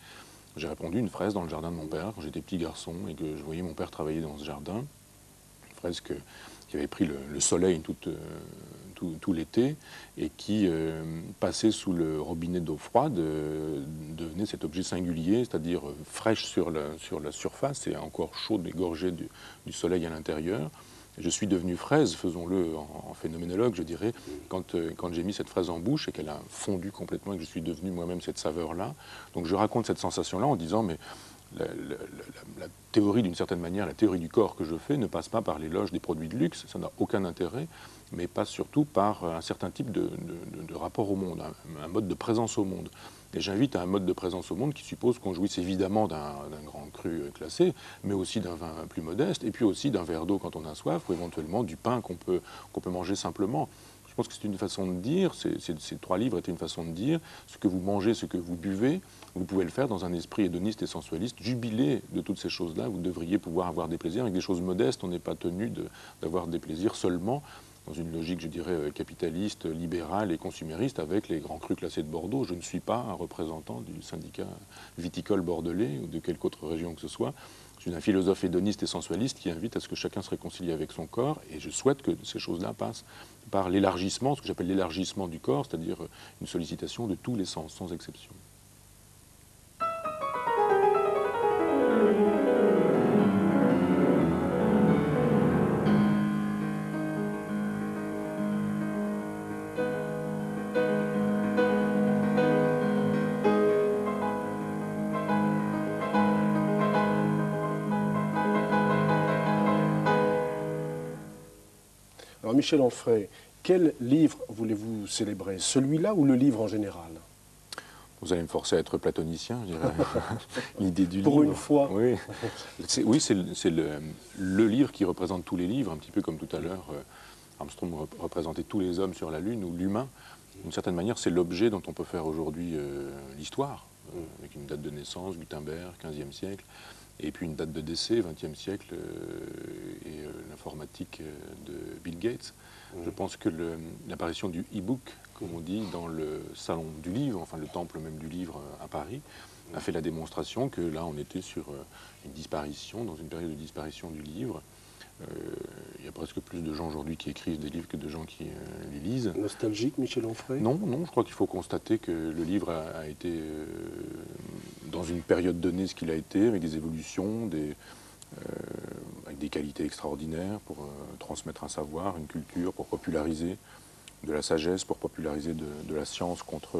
[SPEAKER 3] J'ai répondu une fraise dans le jardin de mon père, quand j'étais petit garçon, et que je voyais mon père travailler dans ce jardin. Une fraise qui avait pris le soleil tout l'été, et qui, passait sous le robinet d'eau froide, devenait cet objet singulier, c'est-à-dire fraîche sur la surface et encore chaude et gorgée du soleil à l'intérieur. Je suis devenu fraise, faisons-le en phénoménologue, je dirais, quand j'ai mis cette fraise en bouche et qu'elle a fondu complètement et que je suis devenu moi-même cette saveur-là. Donc je raconte cette sensation-là en disant, mais la théorie, d'une certaine manière, la théorie du corps que je fais ne passe pas par l'éloge des produits de luxe, ça n'a aucun intérêt, mais passe surtout par un certain type de rapport au monde, un mode de présence au monde. Et j'invite à un mode de présence au monde qui suppose qu'on jouisse évidemment d'un grand cru classé, mais aussi d'un vin plus modeste, et puis aussi d'un verre d'eau quand on a soif, ou éventuellement du pain qu'on peut manger simplement. Je pense que c'est une façon de dire, ces 3 livres étaient une façon de dire, ce que vous mangez, ce que vous buvez, vous pouvez le faire dans un esprit hédoniste et sensualiste, jubilé de toutes ces choses-là. Vous devriez pouvoir avoir des plaisirs avec des choses modestes. On n'est pas tenu d'avoir des plaisirs seulement dans une logique, je dirais, capitaliste, libérale et consumériste avec les grands crus classés de Bordeaux. Je ne suis pas un représentant du syndicat viticole bordelais ou de quelque autre région que ce soit. Je suis un philosophe hédoniste et sensualiste qui invite à ce que chacun se réconcilie avec son corps, et je souhaite que ces choses-là passent par l'élargissement, ce que j'appelle l'élargissement du corps, c'est-à-dire une sollicitation de tous les sens, sans exception.
[SPEAKER 2] Alors Michel Onfray, quel livre voulez-vous célébrer? Celui-là ou le livre en général?
[SPEAKER 3] Vous allez me forcer à être platonicien, je dirais. L'idée du livre.
[SPEAKER 2] Pour une fois.
[SPEAKER 3] Oui, c'est le livre qui représente tous les livres, un petit peu comme tout à l'heure, Armstrong représentait tous les hommes sur la Lune, ou l'humain. D'une certaine manière, c'est l'objet dont on peut faire aujourd'hui l'histoire, avec une date de naissance, Gutenberg, 15e siècle, et puis une date de décès, 20e siècle, et l'informatique de Bill Gates. Je pense que l'apparition du e-book, comme on dit, dans le salon du livre, enfin le temple même du livre à Paris, a fait la démonstration que là on était sur une disparition, dans une période de disparition du livre. Il y a presque plus de gens aujourd'hui qui écrivent des livres que de gens qui les lisent.
[SPEAKER 2] Nostalgique, Michel Onfray?
[SPEAKER 3] Non, je crois qu'il faut constater que le livre a été, dans une période donnée, ce qu'il a été, avec des évolutions, avec des qualités extraordinaires pour transmettre un savoir, une culture, pour populariser de la sagesse, pour populariser de la science contre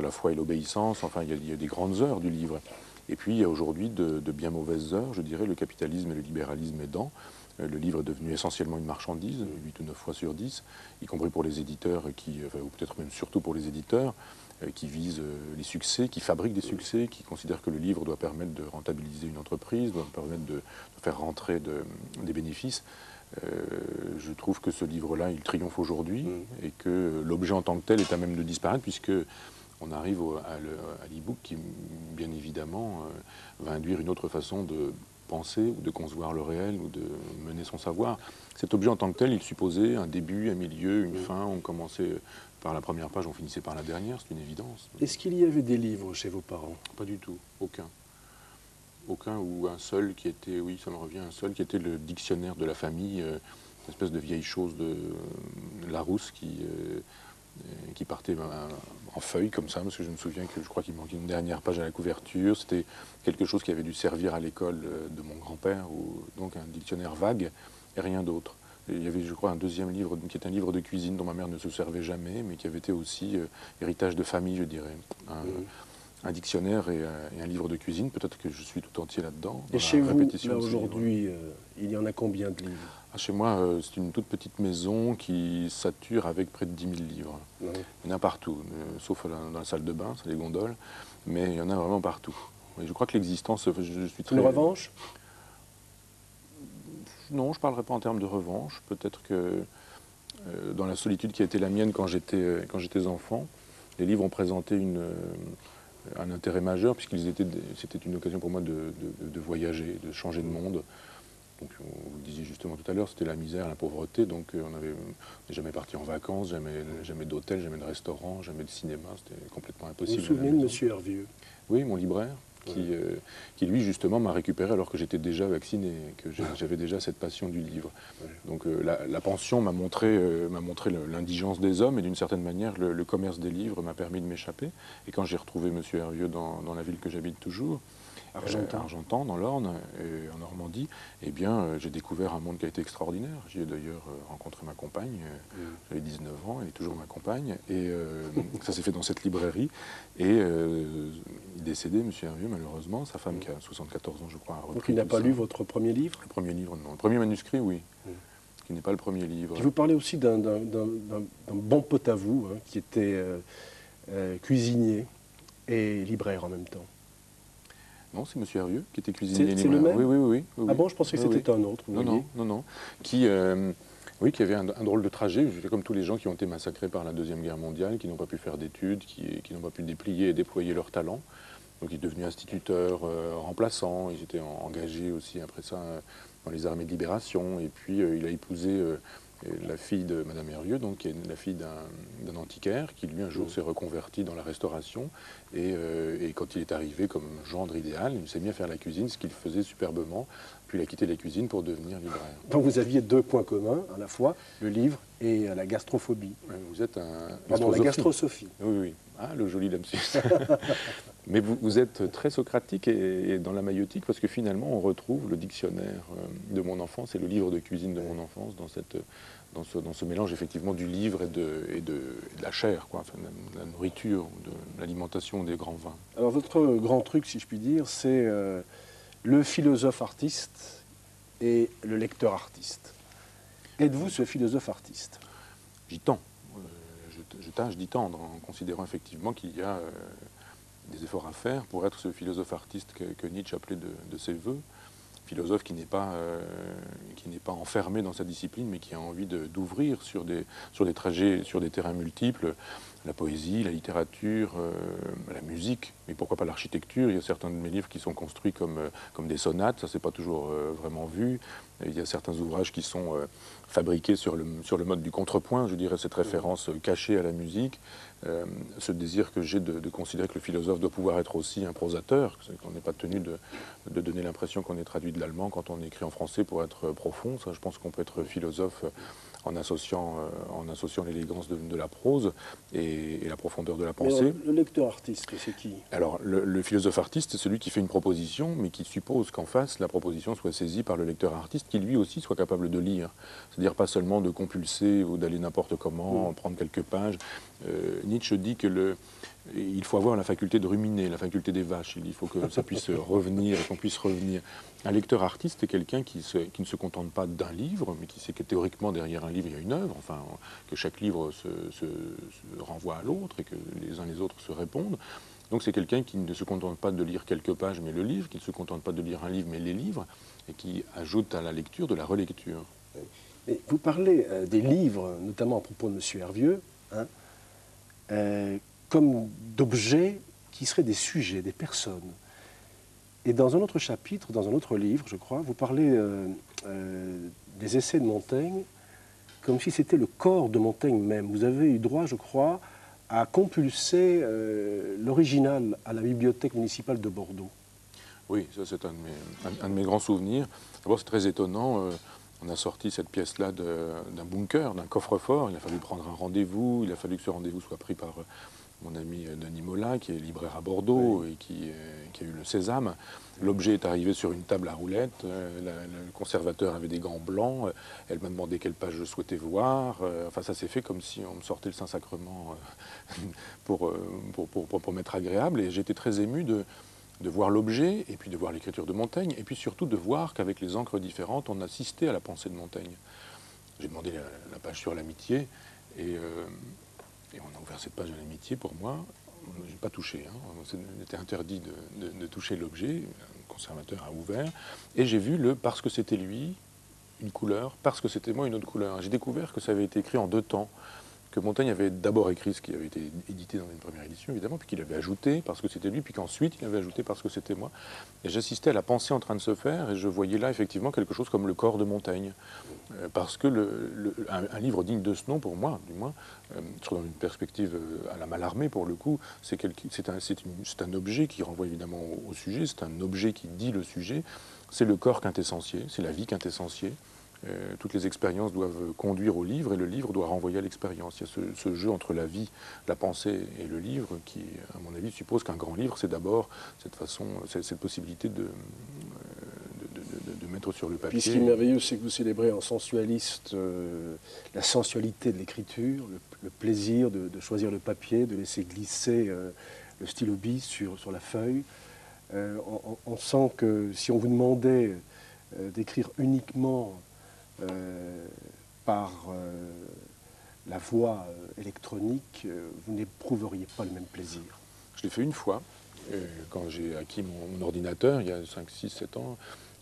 [SPEAKER 3] la foi et l'obéissance. Enfin, il y a des grandes heures du livre. Et puis, il y a aujourd'hui de bien mauvaises heures, je dirais, le capitalisme et le libéralisme aidant. Le livre est devenu essentiellement une marchandise, 8 ou 9 fois sur 10, y compris pour les éditeurs, ou peut-être même surtout pour les éditeurs, qui visent les succès, qui fabriquent des succès, qui considèrent que le livre doit permettre de rentabiliser une entreprise, doit permettre de faire rentrer des bénéfices. Je trouve que ce livre-là, il triomphe aujourd'hui et que l'objet en tant que tel est à même de disparaître, puisque on arrive à l'e-book qui, bien évidemment, va induire une autre façon de penser ou de concevoir le réel ou de mener son savoir. Cet objet en tant que tel, il supposait un début, un milieu, une fin. On commençait par la première page, on finissait par la dernière, c'est une évidence.
[SPEAKER 4] Est-ce qu'il y avait des livres chez vos parents?
[SPEAKER 3] Pas du tout, aucun. Aucun ou un seul qui était, oui, ça me revient, un seul qui était le dictionnaire de la famille, une espèce de vieille chose de Larousse qui partait en feuilles comme ça, parce que je me souviens que je crois qu'il manquait une dernière page à la couverture. C'était quelque chose qui avait dû servir à l'école de mon grand-père, donc un dictionnaire vague et rien d'autre. Il y avait, je crois, un deuxième livre qui est un livre de cuisine dont ma mère ne se servait jamais, mais qui avait été aussi héritage de famille, je dirais. Un dictionnaire et un livre de cuisine, peut-être que je suis tout entier là-dedans.
[SPEAKER 4] Et chez vous, là aujourd'hui, il y en a combien de livres?
[SPEAKER 3] Chez moi, c'est une toute petite maison qui sature avec près de 10 000 livres. Il y en a partout, sauf dans la salle de bain, c'est les gondoles, mais il y en a vraiment partout. Et je crois que l'existence, je suis très...
[SPEAKER 4] Une revanche?
[SPEAKER 3] Non, je ne parlerai pas en termes de revanche. Peut-être que dans la solitude qui a été la mienne quand j'étais enfant, les livres ont présenté un intérêt majeur, c'était une occasion pour moi de voyager, de changer de monde. Donc, vous le disiez justement tout à l'heure, c'était la misère, la pauvreté, donc on n'est jamais parti en vacances, jamais d'hôtel, jamais de restaurant, jamais de cinéma, c'était complètement impossible.
[SPEAKER 4] Vous vous souvenez de M. Hervieux?
[SPEAKER 3] Oui, mon libraire, qui lui justement m'a récupéré alors que j'étais déjà vacciné, que j'avais déjà cette passion du livre. Donc la pension m'a montré l'indigence des hommes, et d'une certaine manière le commerce des livres m'a permis de m'échapper. Et quand j'ai retrouvé M. Hervieux dans la ville que j'habite toujours, Argentan, dans l'Orne, et en Normandie, eh bien, j'ai découvert un monde qui a été extraordinaire. J'y ai d'ailleurs rencontré ma compagne, j'avais 19 ans, elle est toujours ma compagne, et ça s'est fait dans cette librairie. Et il est décédé, M. Hervieux, malheureusement, sa femme qui a 74 ans, je crois, a repris.
[SPEAKER 4] Donc il n'a pas lu votre premier livre?
[SPEAKER 3] Le premier livre, non. Le premier manuscrit, oui, qui n'est pas le premier livre.
[SPEAKER 4] Puis vous parlez aussi d'un bon pote à vous, hein, qui était cuisinier et libraire en même temps.
[SPEAKER 3] Non, c'est M. Hervieux qui était cuisinier.
[SPEAKER 4] C'est le même?
[SPEAKER 3] Oui.
[SPEAKER 4] Ah bon, je pensais que c'était un autre.
[SPEAKER 3] Non. Qui avait un drôle de trajet, comme tous les gens qui ont été massacrés par la Deuxième Guerre mondiale, qui n'ont pas pu faire d'études, qui n'ont pas pu déplier et déployer leur talent. Donc il est devenu instituteur, remplaçant. Ils étaient engagés aussi après ça dans les armées de libération. Et puis il a épousé la fille de Madame Hervieux, donc qui est la fille d'un antiquaire, qui lui un jour s'est reconverti dans la restauration. Et quand il est arrivé comme gendre idéal, il s'est mis à faire la cuisine, ce qu'il faisait superbement. Puis il a quitté la cuisine pour devenir libraire.
[SPEAKER 4] Donc vous aviez deux points communs, à la fois le livre et la gastrophobie.
[SPEAKER 3] Vous êtes un...
[SPEAKER 4] Pardon, la gastrosophie.
[SPEAKER 3] Oui. Ah, le joli lapsus. Mais vous êtes très socratique et dans la maïotique, parce que finalement, on retrouve le dictionnaire de mon enfance et le livre de cuisine de mon enfance dans ce mélange effectivement du livre et de la chair, quoi, enfin, de la nourriture, de l'alimentation des grands vins.
[SPEAKER 4] Alors votre grand truc, si je puis dire, c'est le philosophe artiste et le lecteur artiste. Êtes-vous ce philosophe artiste?
[SPEAKER 3] J'y tends. Je tâche d'y tendre, en considérant effectivement qu'il y a des efforts à faire pour être ce philosophe artiste que Nietzsche appelait de ses voeux. Philosophe qui n'est pas enfermé dans sa discipline, mais qui a envie d'ouvrir sur des trajets, sur des terrains multiples, la poésie, la littérature, la musique, mais pourquoi pas l'architecture. Il y a certains de mes livres qui sont construits comme des sonates, ça c'est pas toujours vraiment vu. Il y a certains ouvrages qui sont fabriqués sur le mode du contrepoint, je dirais, cette référence cachée à la musique, ce désir que j'ai de considérer que le philosophe doit pouvoir être aussi un prosateur, qu'on n'est pas tenu de donner l'impression qu'on est traduit de l'allemand quand on écrit en français pour être profond. Ça, je pense qu'on peut être philosophe en associant l'élégance de la prose et la profondeur de la
[SPEAKER 4] Mais
[SPEAKER 3] pensée.
[SPEAKER 4] le lecteur artiste, c'est qui?
[SPEAKER 3] Alors, le philosophe artiste, c'est celui qui fait une proposition, mais qui suppose qu'en face, la proposition soit saisie par le lecteur artiste, qui lui aussi soit capable de lire. C'est-à-dire pas seulement de compulser ou d'aller n'importe comment, prendre quelques pages. Nietzsche dit que il faut avoir la faculté de ruminer, la faculté des vaches. Il faut que ça puisse revenir, qu'on puisse revenir. Un lecteur artiste est quelqu'un qui ne se contente pas d'un livre, mais qui sait que théoriquement, derrière un livre, il y a une œuvre, enfin, que chaque livre se renvoie à l'autre et que les uns les autres se répondent. Donc c'est quelqu'un qui ne se contente pas de lire quelques pages, mais le livre, qui ne se contente pas de lire un livre, mais les livres, et qui ajoute à la lecture de la relecture.
[SPEAKER 4] Mais vous parlez des livres, notamment à propos de M. Hervieux, hein, comme d'objets qui seraient des sujets, des personnes. Et dans un autre chapitre, dans un autre livre, je crois, vous parlez des essais de Montaigne comme si c'était le corps de Montaigne même. Vous avez eu droit, je crois, à compulser l'original à la bibliothèque municipale de Bordeaux.
[SPEAKER 3] Oui, ça c'est un de mes grands souvenirs. D'abord c'est très étonnant, on a sorti cette pièce-là d'un bunker, d'un coffre-fort. Il a fallu prendre un rendez-vous, il a fallu que ce rendez-vous soit pris par mon ami Denis Molin, qui est libraire à Bordeaux et qui a eu le sésame. L'objet est arrivé sur une table à roulettes, le conservateur avait des gants blancs, elle m'a demandé quelle page je souhaitais voir. Enfin, ça s'est fait comme si on me sortait le Saint-Sacrement pour m'être agréable. Et j'étais très ému de voir l'objet, et puis de voir l'écriture de Montaigne, et puis surtout de voir qu'avec les encres différentes, on assistait à la pensée de Montaigne. J'ai demandé la page sur l'amitié, et on a ouvert cette page de l'amitié pour moi. Je n'ai pas touché, hein. Il était interdit de toucher l'objet. Le conservateur a ouvert, et j'ai vu parce que c'était lui, une couleur, parce que c'était moi, une autre couleur. J'ai découvert que ça avait été écrit en 2 temps. Que Montaigne avait d'abord écrit ce qui avait été édité dans une première édition, évidemment, puis qu'il avait ajouté parce que c'était lui, puis qu'ensuite il avait ajouté parce que c'était moi. Et j'assistais à la pensée en train de se faire, et je voyais là effectivement quelque chose comme le corps de Montaigne. Parce que un livre digne de ce nom, pour moi, du moins, dans une perspective à la Mallarmé, pour le coup, c'est un objet qui renvoie évidemment au sujet, c'est un objet qui dit le sujet, c'est le corps quintessentiel, c'est la vie quintessentielle. Toutes les expériences doivent conduire au livre et le livre doit renvoyer à l'expérience. Il y a ce jeu entre la vie, la pensée et le livre qui, à mon avis, suppose qu'un grand livre, c'est d'abord cette possibilité de mettre sur le papier.
[SPEAKER 4] Puis ce qui est merveilleux, c'est que vous célébrez en sensualiste la sensualité de l'écriture, le plaisir de choisir le papier, de laisser glisser le stylo bis sur la feuille. On sent que si on vous demandait d'écrire uniquement par la voie électronique, vous n'éprouveriez pas le même plaisir.
[SPEAKER 3] Je l'ai fait une fois, quand j'ai acquis mon ordinateur, il y a 5, 6, 7 ans,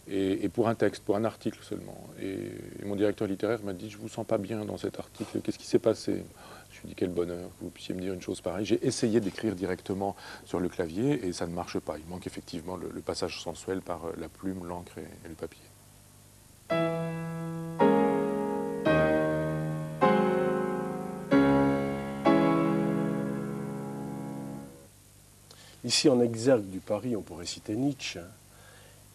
[SPEAKER 3] et pour un texte, pour un article seulement. Et mon directeur littéraire m'a dit « Je ne vous sens pas bien dans cet article, qu'est-ce qui s'est passé ?» Je lui ai dit « Quel bonheur que vous puissiez me dire une chose pareille. » J'ai essayé d'écrire directement sur le clavier, et ça ne marche pas. Il manque effectivement le passage sensuel par la plume, l'encre et le papier.
[SPEAKER 4] Ici, en exergue du Paris, on pourrait citer Nietzsche.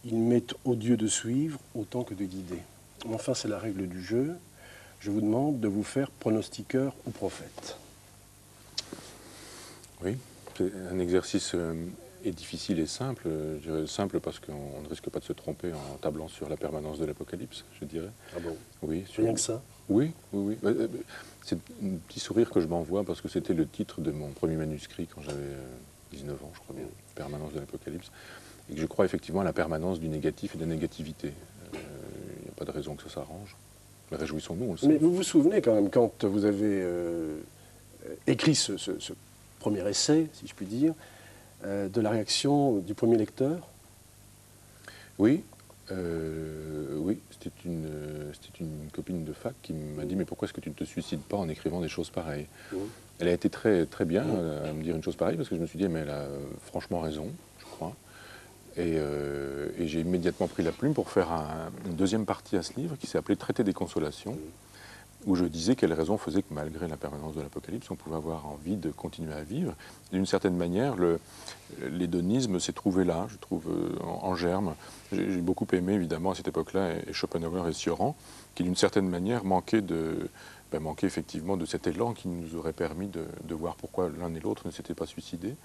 [SPEAKER 4] Il m'est odieux de suivre autant que de guider. Mais enfin, c'est la règle du jeu. Je vous demande de vous faire pronostiqueur ou prophète.
[SPEAKER 3] Oui, c'est un exercice est difficile et simple. Je dirais simple parce qu'on ne risque pas de se tromper en tablant sur la permanence de l'Apocalypse, je dirais.
[SPEAKER 4] Ah bon?
[SPEAKER 3] Oui.
[SPEAKER 4] Rien que ça?
[SPEAKER 3] Oui. C'est un petit sourire que je m'envoie parce que c'était le titre de mon premier manuscrit quand j'avais 19 ans, je crois bien, Permanence de l'Apocalypse. Et que je crois effectivement à la permanence du négatif et de la négativité. Il n'y a pas de raison que ça s'arrange. Mais réjouissons-nous, on le sait.
[SPEAKER 4] Mais vous vous souvenez quand même, quand vous avez écrit ce premier essai, si je puis dire, de la réaction du premier lecteur?
[SPEAKER 3] Oui, c'était une copine de fac qui m'a dit « Mais pourquoi est-ce que tu ne te suicides pas en écrivant des choses pareilles ?» Elle a été très, très bien à me dire une chose pareille, parce que je me suis dit « Mais elle a franchement raison, je crois. » Et j'ai immédiatement pris la plume pour faire une deuxième partie à ce livre qui s'est appelé « Traité des consolations ». où je disais quelles raisons faisaient que malgré la permanence de l'Apocalypse, on pouvait avoir envie de continuer à vivre. D'une certaine manière, l'hédonisme s'est trouvé là, je trouve, en germe. J'ai beaucoup aimé, évidemment, à cette époque-là, et Schopenhauer et Sioran, qui, d'une certaine manière, manquaient effectivement de cet élan qui nous aurait permis de voir pourquoi l'un et l'autre ne s'étaient pas suicidés.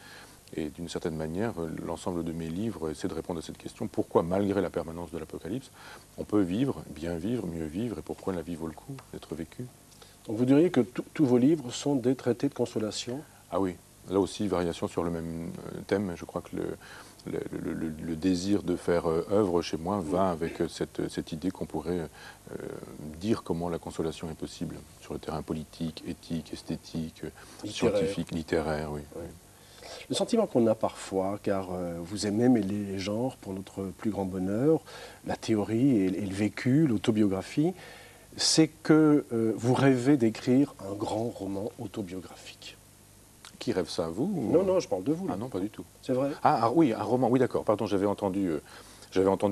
[SPEAKER 3] Et d'une certaine manière, l'ensemble de mes livres essaie de répondre à cette question. Pourquoi, malgré la permanence de l'Apocalypse, on peut vivre, bien vivre, mieux vivre, et pourquoi la vie vaut le coup d'être vécue?
[SPEAKER 4] Donc vous diriez que tous vos livres sont des traités de consolation?
[SPEAKER 3] Ah oui, là aussi, variation sur le même thème. Je crois que le désir de faire œuvre chez moi va avec cette idée qu'on pourrait dire comment la consolation est possible sur le terrain politique, éthique, esthétique, scientifique, littéraire, oui.
[SPEAKER 4] Ouais. Le sentiment qu'on a parfois, car vous aimez mêler les genres pour notre plus grand bonheur, la théorie et le vécu, l'autobiographie, c'est que vous rêvez d'écrire un grand roman autobiographique.
[SPEAKER 3] Qui rêve ça, vous ou...
[SPEAKER 4] Non, je parle de vous.
[SPEAKER 3] Ah non, pas du tout.
[SPEAKER 4] C'est vrai?
[SPEAKER 3] Oui, un roman, oui d'accord, pardon, j'avais entendu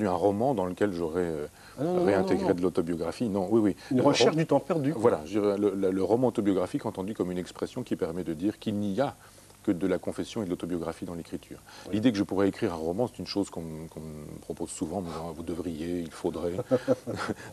[SPEAKER 3] un roman dans lequel j'aurais réintégré de l'autobiographie. Non, oui.
[SPEAKER 4] Une recherche du temps perdu.
[SPEAKER 3] Voilà, je dirais le roman autobiographique entendu comme une expression qui permet de dire qu'il n'y a que de la confession et de l'autobiographie dans l'écriture. Oui. L'idée que je pourrais écrire un roman, c'est une chose qu'on me propose souvent, me disant, vous devriez, il faudrait.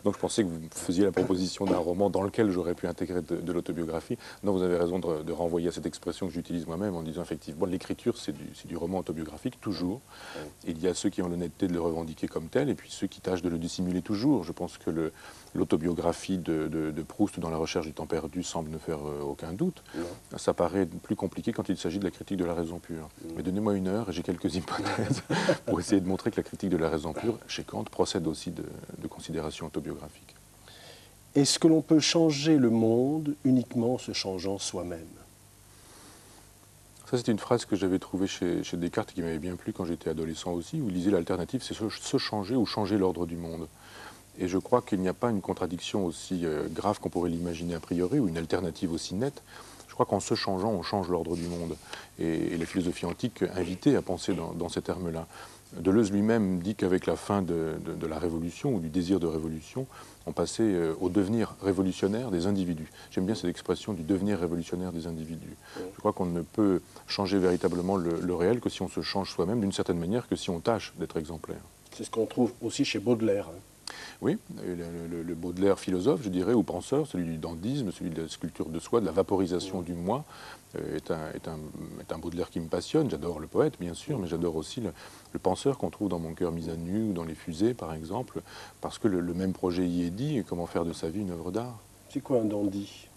[SPEAKER 3] Donc je pensais que vous faisiez la proposition d'un roman dans lequel j'aurais pu intégrer de l'autobiographie. Non, vous avez raison de renvoyer à cette expression que j'utilise moi-même en disant effectivement l'écriture c'est du roman autobiographique, toujours. Oui. Il y a ceux qui ont l'honnêteté de le revendiquer comme tel et puis ceux qui tâchent de le dissimuler toujours. Je pense que l'autobiographie de Proust dans La recherche du temps perdu semble ne faire aucun doute. Non. Ça paraît plus compliqué quand il s'agit de la critique de la raison pure. Mais donnez-moi une heure et j'ai quelques hypothèses pour essayer de montrer que la critique de la raison pure, chez Kant, procède aussi de considérations autobiographiques.
[SPEAKER 4] Est-ce que l'on peut changer le monde uniquement en se changeant soi-même?
[SPEAKER 3] Ça, c'est une phrase que j'avais trouvée chez Descartes et qui m'avait bien plu quand j'étais adolescent aussi, où il disait l'alternative, c'est se changer ou changer l'ordre du monde. Et je crois qu'il n'y a pas une contradiction aussi grave qu'on pourrait l'imaginer a priori, ou une alternative aussi nette. Je crois qu'en se changeant, on change l'ordre du monde. Et la philosophie antique invitait à penser dans ces termes-là. Deleuze lui-même dit qu'avec la fin de la révolution, ou du désir de révolution, on passait au devenir révolutionnaire des individus. J'aime bien cette expression du devenir révolutionnaire des individus. Je crois qu'on ne peut changer véritablement le réel que si on se change soi-même, d'une certaine manière, que si on tâche d'être exemplaire.
[SPEAKER 4] C'est ce qu'on trouve aussi chez Baudelaire.
[SPEAKER 3] Oui, le Baudelaire philosophe, je dirais, ou penseur, celui du dandysme, celui de la sculpture de soi, de la vaporisation du moi, est un Baudelaire qui me passionne. J'adore le poète, bien sûr, mais j'adore aussi le penseur qu'on trouve dans Mon cœur mis à nu ou dans Les fusées, par exemple, parce que le même projet y est dit, comment faire de sa vie une œuvre d'art.
[SPEAKER 4] C'est quoi un dandy ?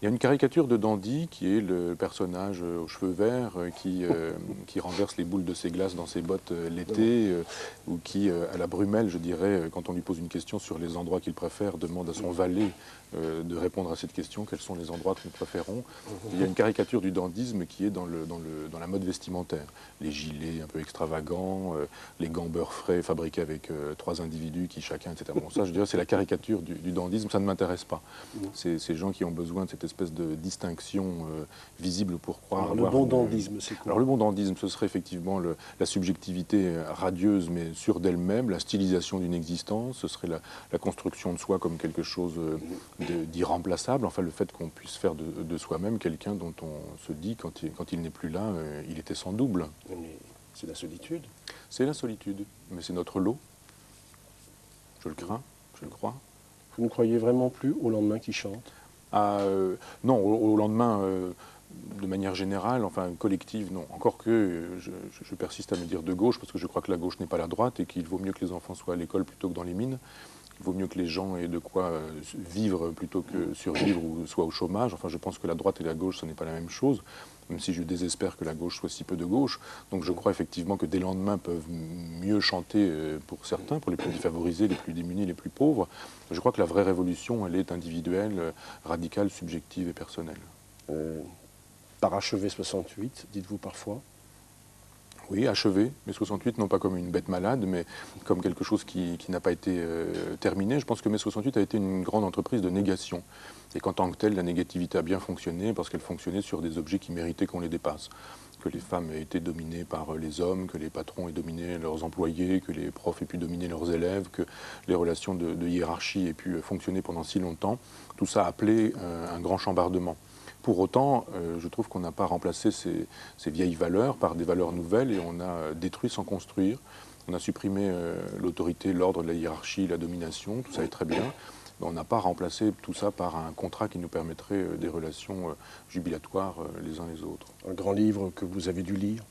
[SPEAKER 3] Il y a une caricature de Dandy qui est le personnage aux cheveux verts qui renverse les boules de ses glaces dans ses bottes l'été ou qui, à la Brumel, je dirais, quand on lui pose une question sur les endroits qu'il préfère, demande à son valet de répondre à cette question, quels sont les endroits que nous préférons. Il y a une caricature du dandysme qui est dans la mode vestimentaire. Les gilets un peu extravagants, les gants beurre frais fabriqués avec 3 individus qui chacun, etc. Bon, ça, je dirais, c'est la caricature du dandysme, ça ne m'intéresse pas. C'est ces gens qui ont besoin de cette espèce de distinction visible pour croire.
[SPEAKER 4] Alors, le bon dandysme, c'est quoi ?
[SPEAKER 3] Alors le bon dandysme, ce serait effectivement la subjectivité radieuse mais sûre d'elle-même, la stylisation d'une existence, ce serait la construction de soi comme quelque chose d'irremplaçable, enfin le fait qu'on puisse faire de soi-même quelqu'un dont on se dit quand il n'est plus là, il était sans double.
[SPEAKER 4] Mais c'est la solitude.
[SPEAKER 3] C'est la solitude, mais c'est notre lot. Je le crains, je le crois.
[SPEAKER 4] Vous ne croyez vraiment plus au lendemain qui chante ?
[SPEAKER 3] Non, au lendemain, de manière générale, enfin collective, non. Encore que je persiste à me dire de gauche, parce que je crois que la gauche n'est pas la droite et qu'il vaut mieux que les enfants soient à l'école plutôt que dans les mines. Il vaut mieux que les gens aient de quoi vivre plutôt que survivre ou soit au chômage. Enfin, je pense que la droite et la gauche, ce n'est pas la même chose, même si je désespère que la gauche soit si peu de gauche. Donc je crois effectivement que des lendemains peuvent mieux chanter pour certains, pour les plus défavorisés, les plus démunis, les plus pauvres. Je crois que la vraie révolution, elle est individuelle, radicale, subjective et personnelle.
[SPEAKER 4] Parachever 68, dites-vous parfois ?
[SPEAKER 3] Oui, achevé, mais 68, non pas comme une bête malade, mais comme quelque chose qui n'a pas été terminé. Je pense que mai 68 a été une grande entreprise de négation. Et qu'en tant que telle, la négativité a bien fonctionné parce qu'elle fonctionnait sur des objets qui méritaient qu'on les dépasse. que les femmes aient été dominées par les hommes, que les patrons aient dominé leurs employés, que les profs aient pu dominer leurs élèves, que les relations de hiérarchie aient pu fonctionner pendant si longtemps. Tout ça a appelé un grand chambardement. Pour autant, je trouve qu'on n'a pas remplacé ces vieilles valeurs par des valeurs nouvelles et on a détruit sans construire. On a supprimé l'autorité, l'ordre, la hiérarchie, la domination, tout ça est très bien. Mais on n'a pas remplacé tout ça par un contrat qui nous permettrait des relations jubilatoires les uns les autres.
[SPEAKER 4] Un grand livre que vous avez dû lire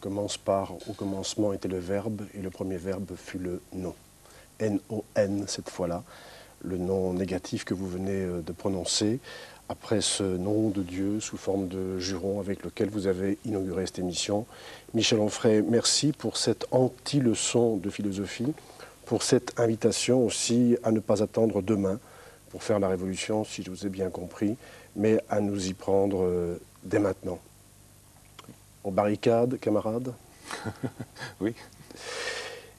[SPEAKER 4] commence par « Au commencement était le Verbe et le premier Verbe fut le nom ». N-O-N cette fois-là, le nom négatif que vous venez de prononcer après ce nom de Dieu sous forme de juron avec lequel vous avez inauguré cette émission. Michel Onfray, merci pour cette anti-leçon de philosophie, pour cette invitation aussi à ne pas attendre demain pour faire la révolution, si je vous ai bien compris, mais à nous y prendre dès maintenant. En barricade, camarades?
[SPEAKER 3] Oui.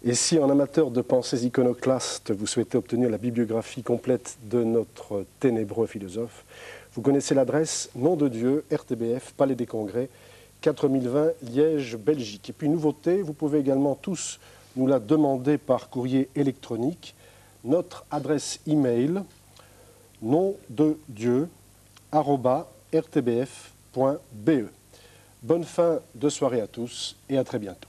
[SPEAKER 4] Et si, en amateur de pensées iconoclastes, vous souhaitez obtenir la bibliographie complète de notre ténébreux philosophe, vous connaissez l'adresse, Nom de Dieu, RTBF, Palais des Congrès, 4020, Liège, Belgique. Et puis, nouveauté, vous pouvez également tous nous la demander par courrier électronique. Notre adresse email, nomdedieu@rtbf.be. Bonne fin de soirée à tous et à très bientôt.